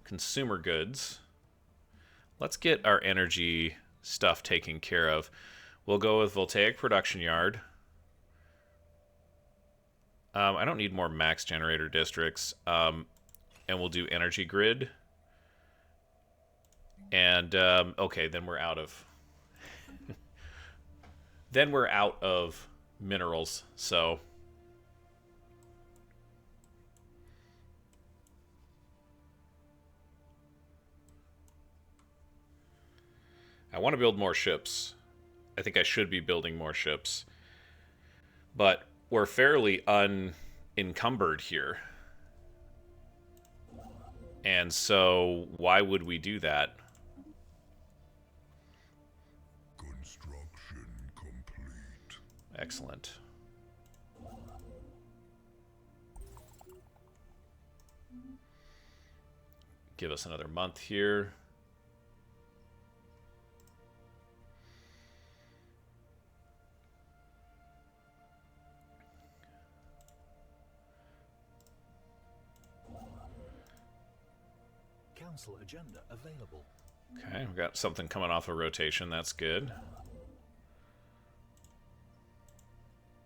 consumer goods. Let's get our energy stuff taken care of. We'll go with voltaic production yard. I don't need more max generator districts. And we'll do energy grid. And, okay, then we're out of... Then we're out of minerals, so... I want to build more ships. I think I should be building more ships. But we're fairly unencumbered here. And so why would we do that? Construction complete. Excellent. Give us another month here. Council agenda available. Okay, we've got something coming off a rotation. That's good.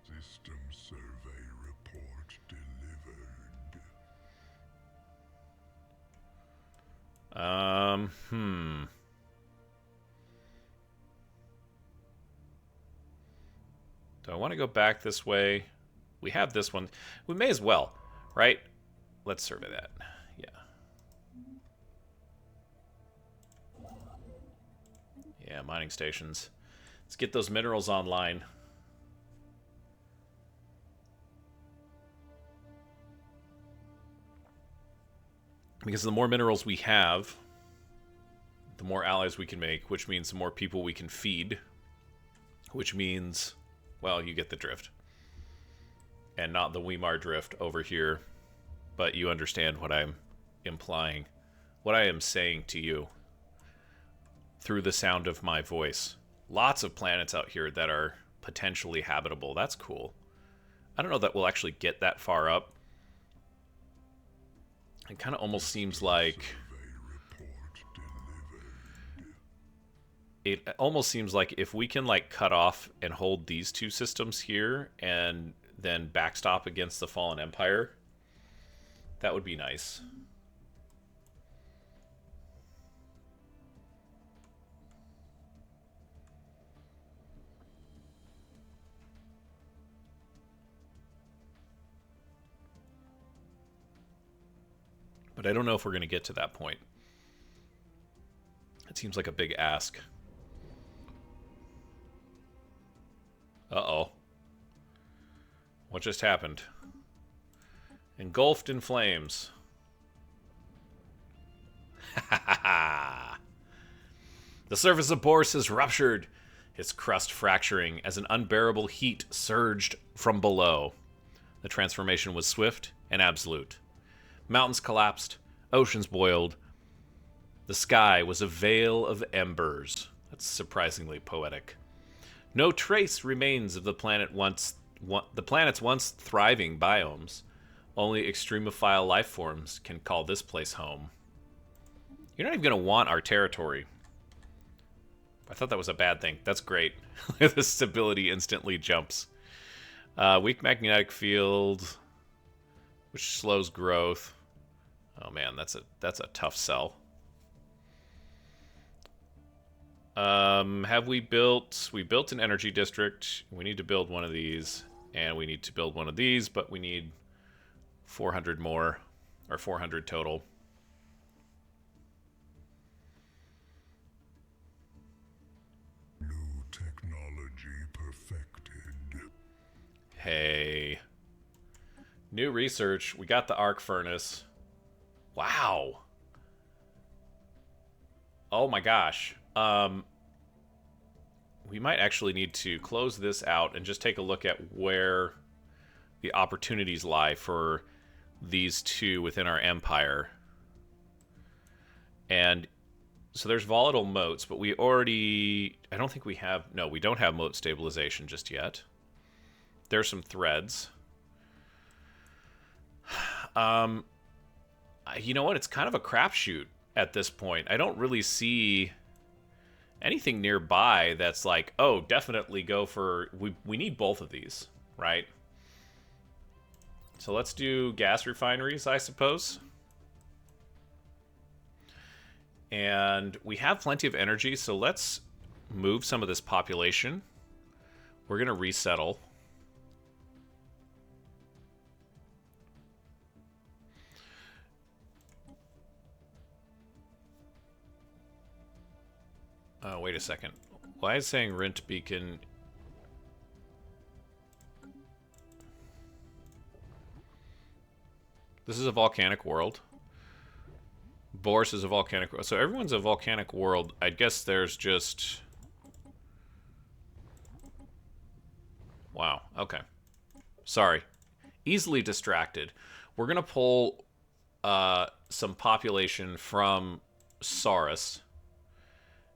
System survey report delivered. Do I want to go back this way? We have this one. We may as well, right? Let's survey that. Yeah. Yeah, mining stations. Let's get those minerals online. Because the more minerals we have, the more allies we can make, which means the more people we can feed, which means, well, you get the drift. And not the Weimar drift over here, but you understand what I'm implying, what I am saying to you through the sound of my voice. Lots of planets out here that are potentially habitable. That's cool. I don't know that we'll actually get that far up. It kind of almost seems like... It almost seems like if we can, like, cut off and hold these two systems here and then backstop against the Fallen Empire, that would be nice. But I don't know if we're going to get to that point. It seems like a big ask. Uh-oh. What just happened? Engulfed in flames. Ha ha ha! The surface of Boris is ruptured, its crust fracturing as an unbearable heat surged from below. The transformation was swift and absolute. Mountains collapsed, oceans boiled. The sky was a veil of embers. That's surprisingly poetic. No trace remains of the planet's once thriving biomes. Only extremophile life forms can call this place home. You're not even going to want our territory. I thought that was a bad thing. That's great. The stability instantly jumps. Weak magnetic field, which slows growth. Oh man, that's a tough sell. Have we built... We built an energy district. We need to build one of these. And we need to build one of these, but we need 400 more. Or 400 total. New technology perfected. Hey. New research. We got the arc furnace. Wow. Oh my gosh. We might actually need to close this out and just take a look at where the opportunities lie for these two within our empire. And so there's volatile motes, but we already... I don't think we have... No, we don't have mote stabilization just yet. There's some threads. You know what? It's kind of a crapshoot at this point. I don't really see anything nearby that's like, oh, definitely go for... We need both of these, right? So let's do gas refineries, I suppose. And we have plenty of energy, so let's move some of this population. We're going to resettle. Wait a second. Why is saying Rent Beacon? This is a volcanic world. Boris is a volcanic world. So everyone's a volcanic world. I guess there's just... Wow, okay. Sorry. Easily distracted. We're going to pull some population from Saurus,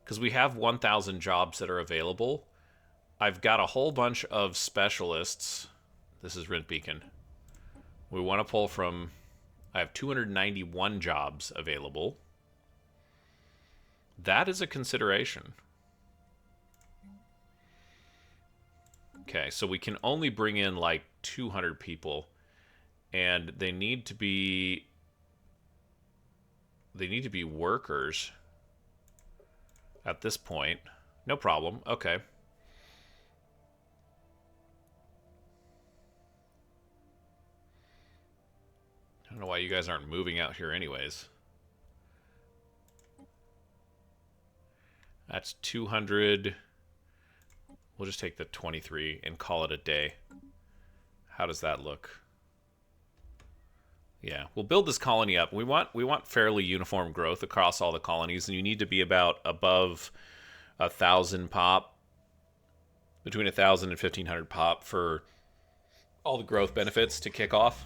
because we have 1,000 jobs that are available. I've got a whole bunch of specialists. This is Rent Beacon. We want to pull from... I have 291 jobs available. That is a consideration. Okay, so we can only bring in like 200 people, and they need to be workers at this point. No problem. Okay. I don't know why you guys aren't moving out here anyways. That's 200. We'll just take the 23 and call it a day. How does that look? Yeah, we'll build this colony up. We want fairly uniform growth across all the colonies, and you need to be about above 1,000 pop, between 1,000 and 1,500 pop for all the growth benefits to kick off.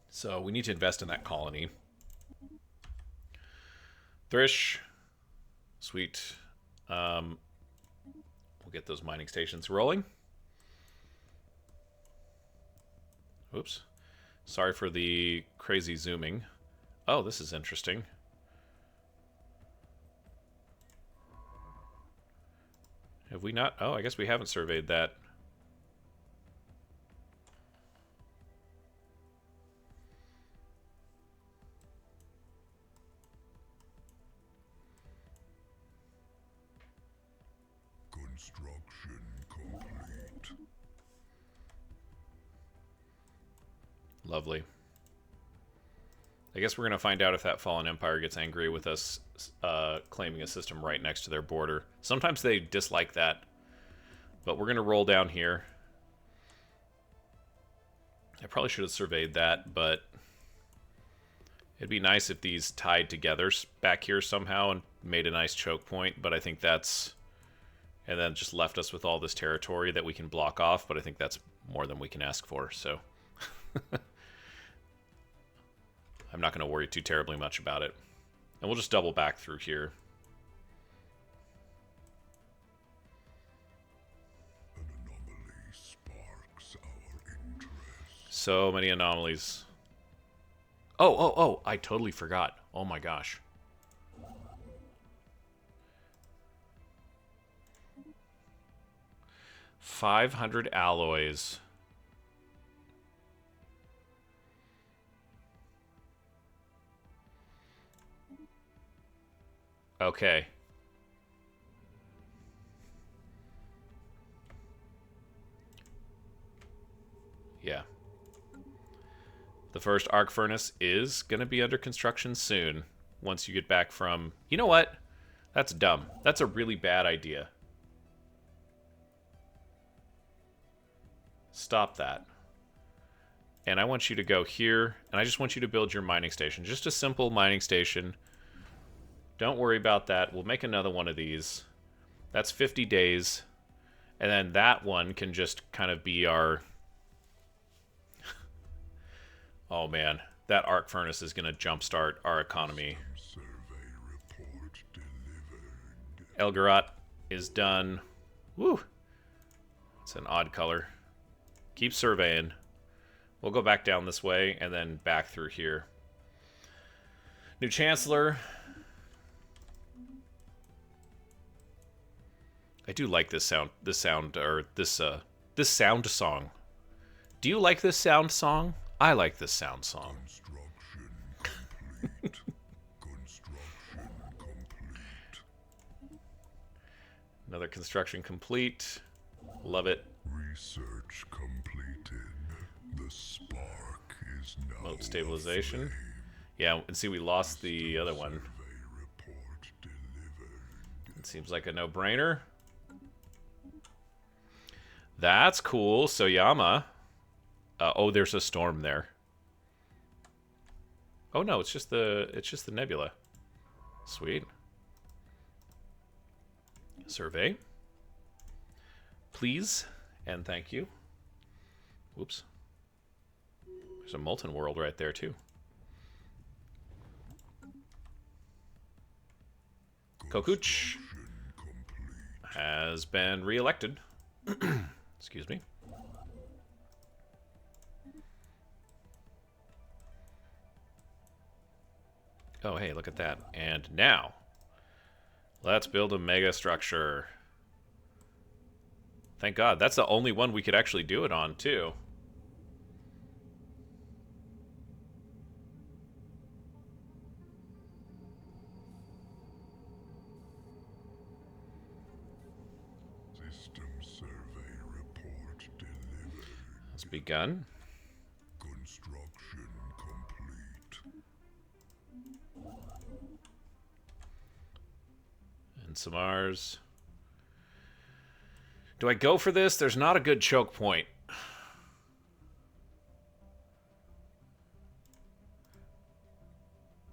So we need to invest in that colony. Thrish, sweet. We'll get those mining stations rolling. Oops. Sorry for the crazy zooming. Oh, this is interesting. Have we not? Oh, I guess we haven't surveyed that. Construction complete. Lovely. I guess we're going to find out if that Fallen Empire gets angry with us claiming a system right next to their border. Sometimes they dislike that. But we're going to roll down here. I probably should have surveyed that, but it'd be nice if these tied together back here somehow and made a nice choke point, but I think that's... And then just left us with all this territory that we can block off, but I think that's more than we can ask for, so... I'm not going to worry too terribly much about it. And we'll just double back through here. An anomaly sparks our interest. So many anomalies. Oh, I totally forgot. Oh my gosh. $500 alloys. Okay. Yeah. The first arc furnace is going to be under construction soon. Once you get back from... You know what? That's dumb. That's a really bad idea. Stop that. And I want you to go here, and I just want you to build your mining station. Just a simple mining station. Don't worry about that. We'll make another one of these. That's 50 days. And then that one can just kind of be our... Oh man, that arc furnace is going to jumpstart our economy. Survey report delivered. Elgarat is done. Woo! It's an odd color. Keep surveying. We'll go back down this way and then back through here. New Chancellor. I do like this sound song. Do you like this sound song? I like this sound song. Construction complete. Construction complete. Another construction complete. Love it. Research completed. The spark is now Moat stabilization. aflame. Yeah, and see we lost the other one. Survey report delivered. Seems like a no-brainer. That's cool. So Yama. Oh, there's a storm there. Oh no, it's just the nebula. Sweet. Survey. Please and thank you. Whoops. There's a molten world right there too. Kokuch has been re-elected. Excuse me. Oh, hey, look at that. And now, let's build a mega structure. Thank God. That's the only one we could actually do it on, too. System survey report delivered. It's begun. Construction complete. And some Mars. Do I go for this? There's not a good choke point.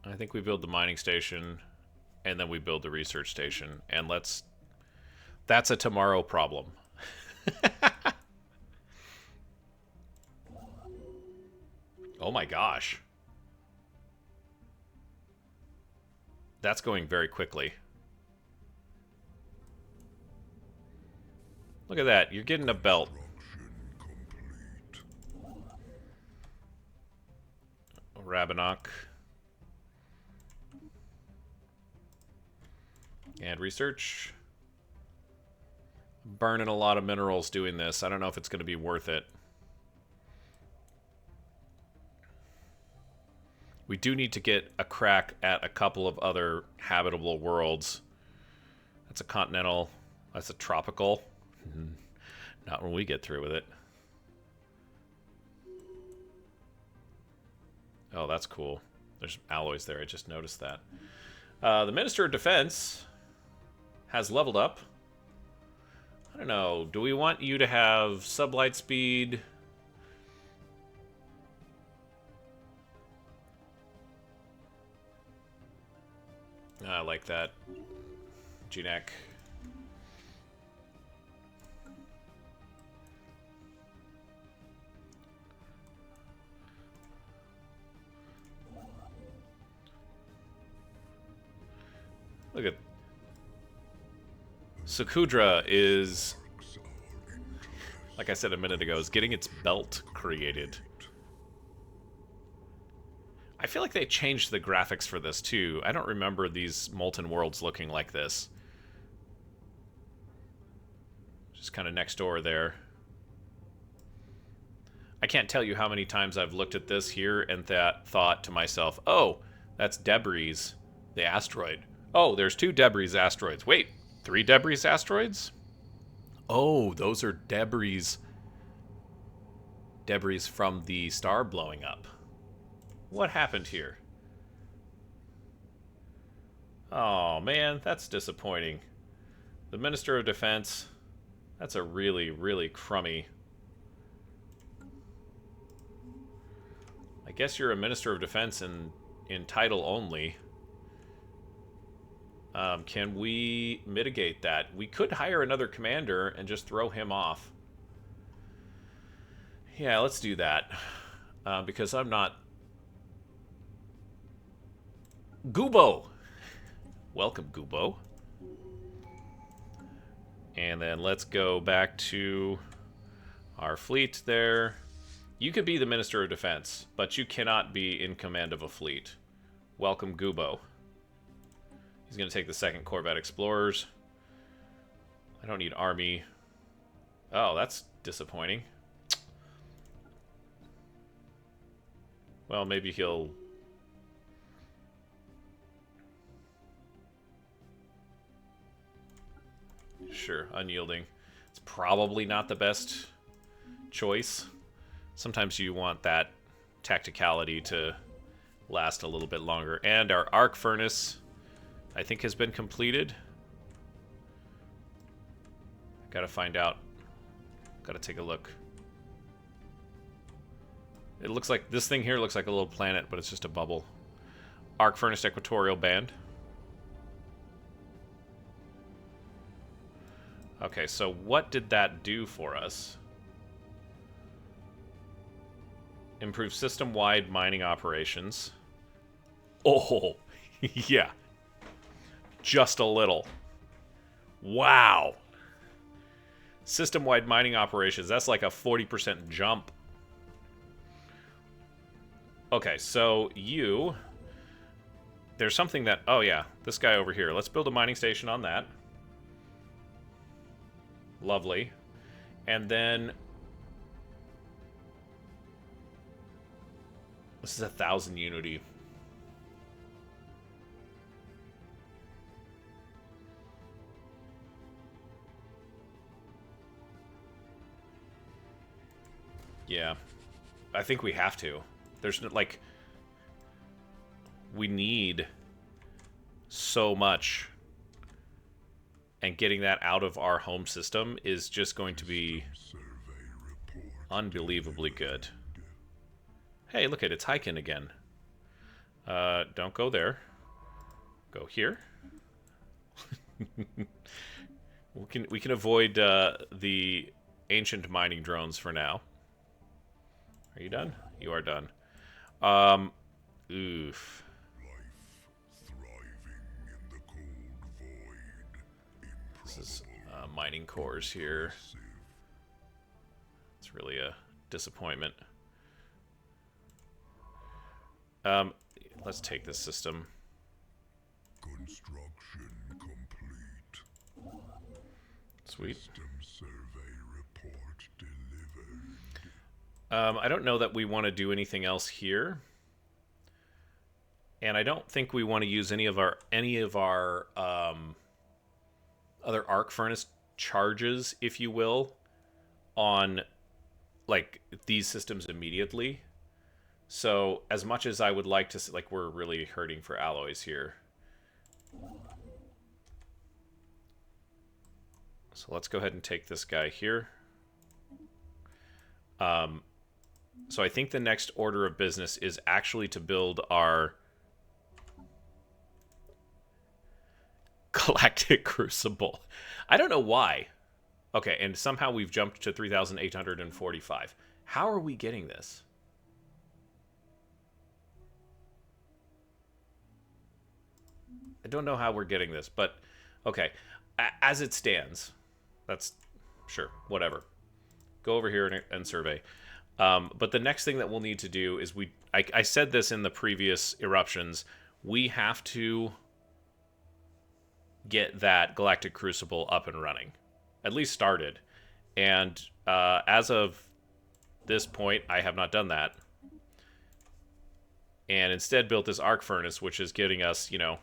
I think we build the mining station, and then we build the research station. And let's... That's a tomorrow problem. Oh my gosh. That's going very quickly. Look at that. You're getting a belt. Rabanok. And research. Burning a lot of minerals doing this. I don't know if it's going to be worth it. We do need to get a crack at a couple of other habitable worlds. That's a continental. That's a tropical. Not when we get through with it. Oh, that's cool. There's alloys there. I just noticed that. The Minister of Defense has leveled up. I don't know. Do we want you to have sublight speed? I like that. G-neck. Look at... Sakudra is, like I said a minute ago, is getting its belt created. I feel like they changed the graphics for this too. I don't remember these molten worlds looking like this. Just kind of next door there. I can't tell you how many times I've looked at this here and thought to myself, oh, that's Debris, the asteroid. Oh, there's 2 Debris asteroids. Wait, 3 Debris asteroids? Oh, those are debris. Debris from the star blowing up. What happened here? Oh, man, that's disappointing. The Minister of Defense, that's a really, really crummy... I guess you're a Minister of Defense in title only. Can we mitigate that? We could hire another commander and just throw him off. Yeah, let's do that. Because I'm not... Gubo! Welcome, Gubo. And then let's go back to our fleet there. You could be the Minister of Defense, but you cannot be in command of a fleet. Welcome, Gubo. He's going to take the 2nd Corvette Explorers. I don't need army. Oh, that's disappointing. Well, maybe he'll... Sure, unyielding. It's probably not the best choice. Sometimes you want that tacticality to last a little bit longer. And our arc furnace, I think, has been completed. Gotta find out. Gotta take a look. It looks like, this thing here looks like a little planet, but it's just a bubble. Arc Furnace Equatorial Band. Okay, so what did that do for us? Improve system-wide mining operations. Oh, yeah. Just a little. Wow. System-wide mining operations. That's like a 40% jump. Okay, so you... There's something that... Oh, yeah. This guy over here. Let's build a mining station on that. Lovely. And then... This is 1,000 unity. Yeah. I think we have to. There's, like... We need so much. And getting that out of our home system is just going to be unbelievably good. Hey, look at it's hiking again. Don't go there. Go here. we can avoid the ancient mining drones for now. Are you done? You are done. Oof. This is mining cores here. It's really a disappointment. Let's take this system. Construction complete. Sweet. System survey report delivered. I don't know that we want to do anything else here. And I don't think we want to use any of our other arc furnace charges, if you will, on like these systems immediately. So as much as I would like to, like, we're really hurting for alloys here. So let's go ahead and take this guy here. So I think the next order of business is actually to build our Galactic Crucible. I don't know why. Okay, and somehow we've jumped to 3,845. How are we getting this? I don't know how we're getting this, but okay. As it stands, that's sure, whatever. Go over here and survey. But the next thing that we'll need to do is I said this in the previous eruptions, we have to get that Galactic Crucible up and running. At least started. And as of this point, I have not done that. And instead built this arc furnace, which is getting us, you know,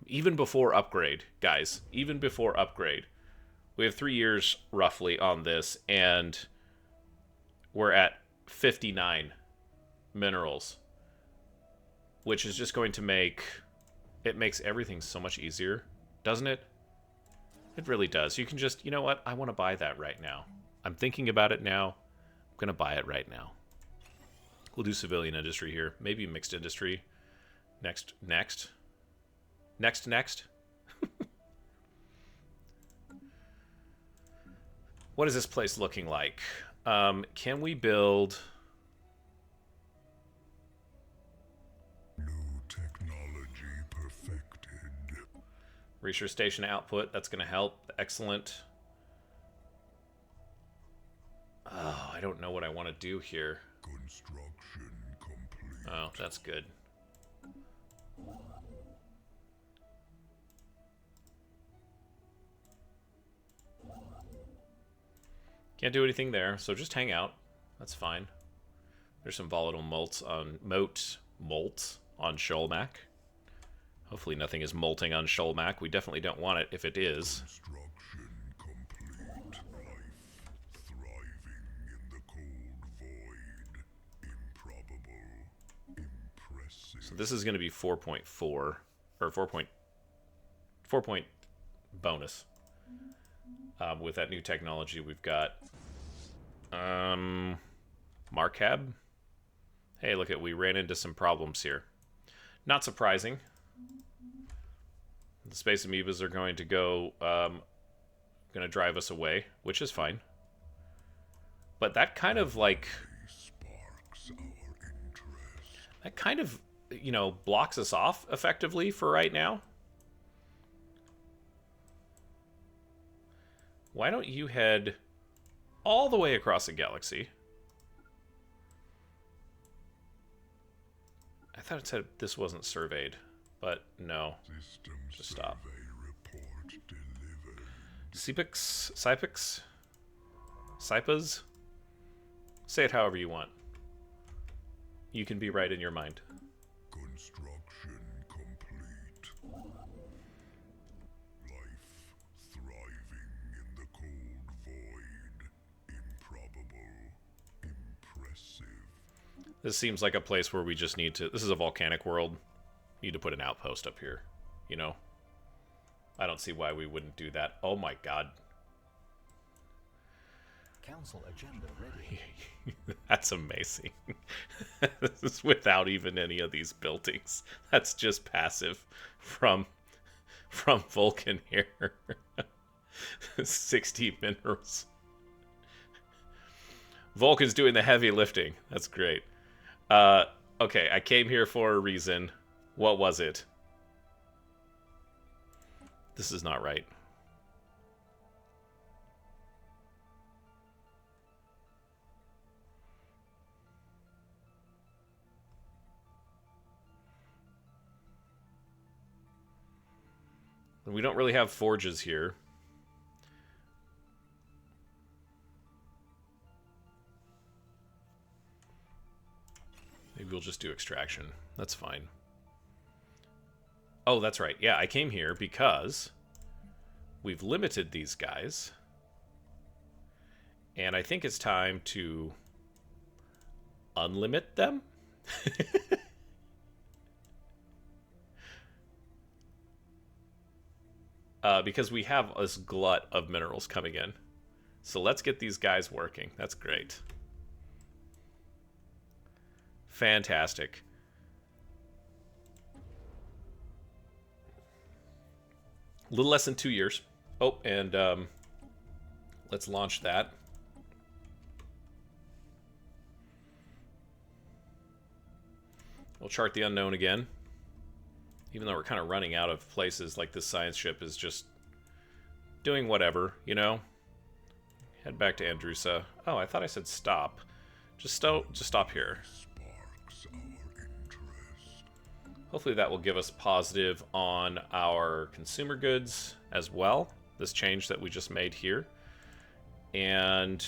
even before upgrade, guys. Even before upgrade. We have 3 years, roughly, on this, and we're at 59 minerals. Which is just going to make... It makes everything so much easier, doesn't it? It really does. You can just, you know what? I want to buy that right now. I'm thinking about it now. I'm going to buy it right now. We'll do civilian industry here. Maybe mixed industry. Next. What is this place looking like? Can we build... New technology perfected. Research station output. That's going to help. Excellent. Oh, I don't know what I want to do here. Construction complete. Oh, that's good. Can't do anything there, so just hang out. That's fine. There's some volatile molts on Sholmac. Hopefully nothing is molting on Sholmac. We definitely don't want it if it is. Construction complete. Life thriving in the cold void. Improbable. Impressive. So this is going to be 4.4 or 4 point bonus. with that new technology we've got. Markab. Hey, look at, we ran into some problems here. Not surprising. The space amoebas are going to go, going to drive us away, which is fine. But that kind of like, Sparks our interest. that kind of, you know, blocks us off effectively for right now. Why don't you head all the way across the galaxy? I thought it said this wasn't surveyed, but no. System Just stop. survey report delivered. Sipix? Sipas? Say it however you want. You can be right in your mind. Construction complete. Life thriving in the cold void. Improbable. Impressive. This seems like a place where we just need to... This is a volcanic world. Need to put an outpost up here, you know? I don't see why we wouldn't do that. Oh my god. Council agenda ready. That's amazing. This is without even any of these buildings. That's just passive from Volkan here. 60 minerals. Vulcan's doing the heavy lifting. That's great. Okay, I came here for a reason. What was it? This is not right. We don't really have forges here. Maybe we'll just do extraction. That's fine. Oh, that's right. Yeah, I came here because we've limited these guys. And I think it's time to unlimit them. Because we have this glut of minerals coming in. So let's get these guys working. That's great. Fantastic. A little less than 2 years. Oh, and let's launch that. We'll chart the unknown again. Even though we're kind of running out of places, like this science ship is just doing whatever, you know? Head back to Andrusa. Oh, I thought I said stop. Just stop here. Sparks our interest. Hopefully that will give us positive on our consumer goods as well. This change that we just made here. And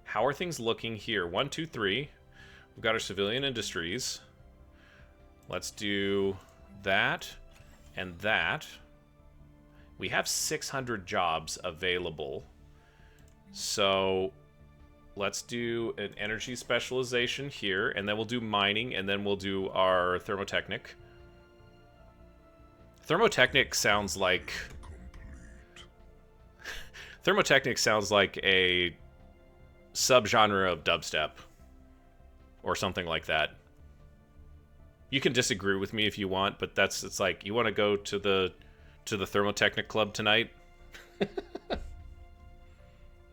how are things looking here? 1, 2, 3. We've got our civilian industries. Let's do that and that. We have 600 jobs available. So let's do an energy specialization here, and then we'll do mining, and then we'll do our thermotechnic. Thermotechnic sounds like... Complete. Thermotechnic sounds like a subgenre of dubstep. Or something like that. You can disagree with me if you want, but it's like, you want to go to the Thermotechnic Club tonight?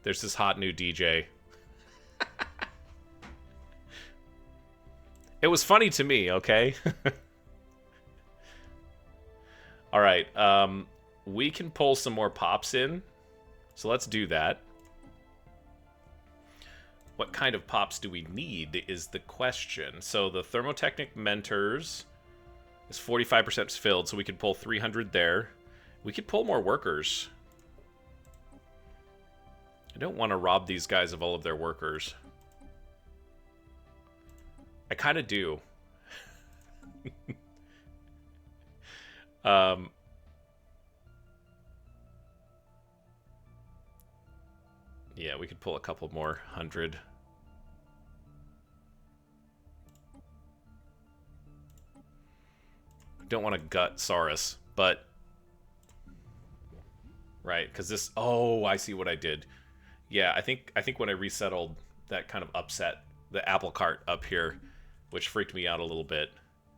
There's this hot new DJ. It was funny to me, okay? Alright, we can pull some more pops in. So let's do that. What kind of pops do we need is the question. So the Thermotechnic Mentors is 45% filled, so we could pull 300 there. We could pull more workers. I don't want to rob these guys of all of their workers. I kind of do. Yeah, we could pull a couple more 100. Don't want to gut Saurus, but Right, because this... Oh, I see what I did. Yeah, I think when I resettled, that kind of upset the apple cart up here, which freaked me out a little bit.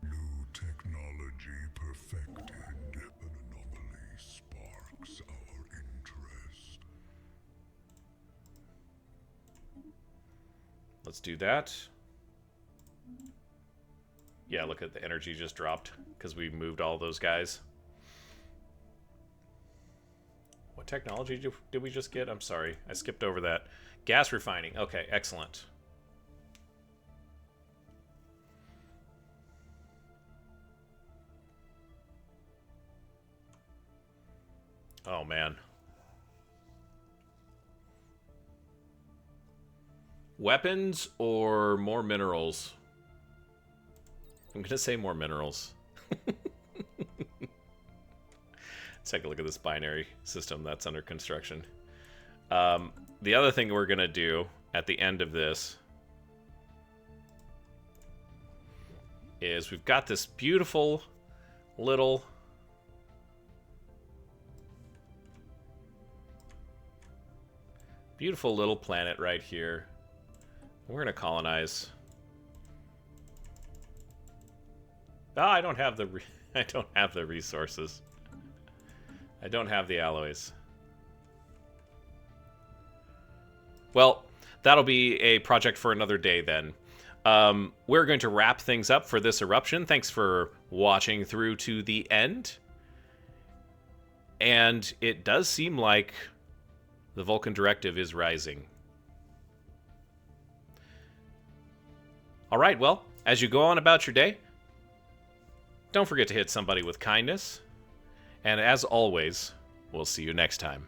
New technology perfected. An anomaly sparks our interest. Let's do that. Yeah, look at the energy just dropped because we moved all those guys. What technology did we just get? I'm sorry. I skipped over that. Gas refining. Okay, excellent. Oh, man. Weapons or more minerals? I'm going to say more minerals. Let's take a look at this binary system that's under construction. The other thing we're going to do at the end of this is we've got this beautiful little planet right here. We're going to colonize. Ah, I don't have the resources. I don't have the alloys. Well, that'll be a project for another day then. We're going to wrap things up for this eruption. Thanks for watching through to the end. And it does seem like the Volkan Directive is rising. All right, well, as you go on about your day, don't forget to hit somebody with kindness. And as always, we'll see you next time.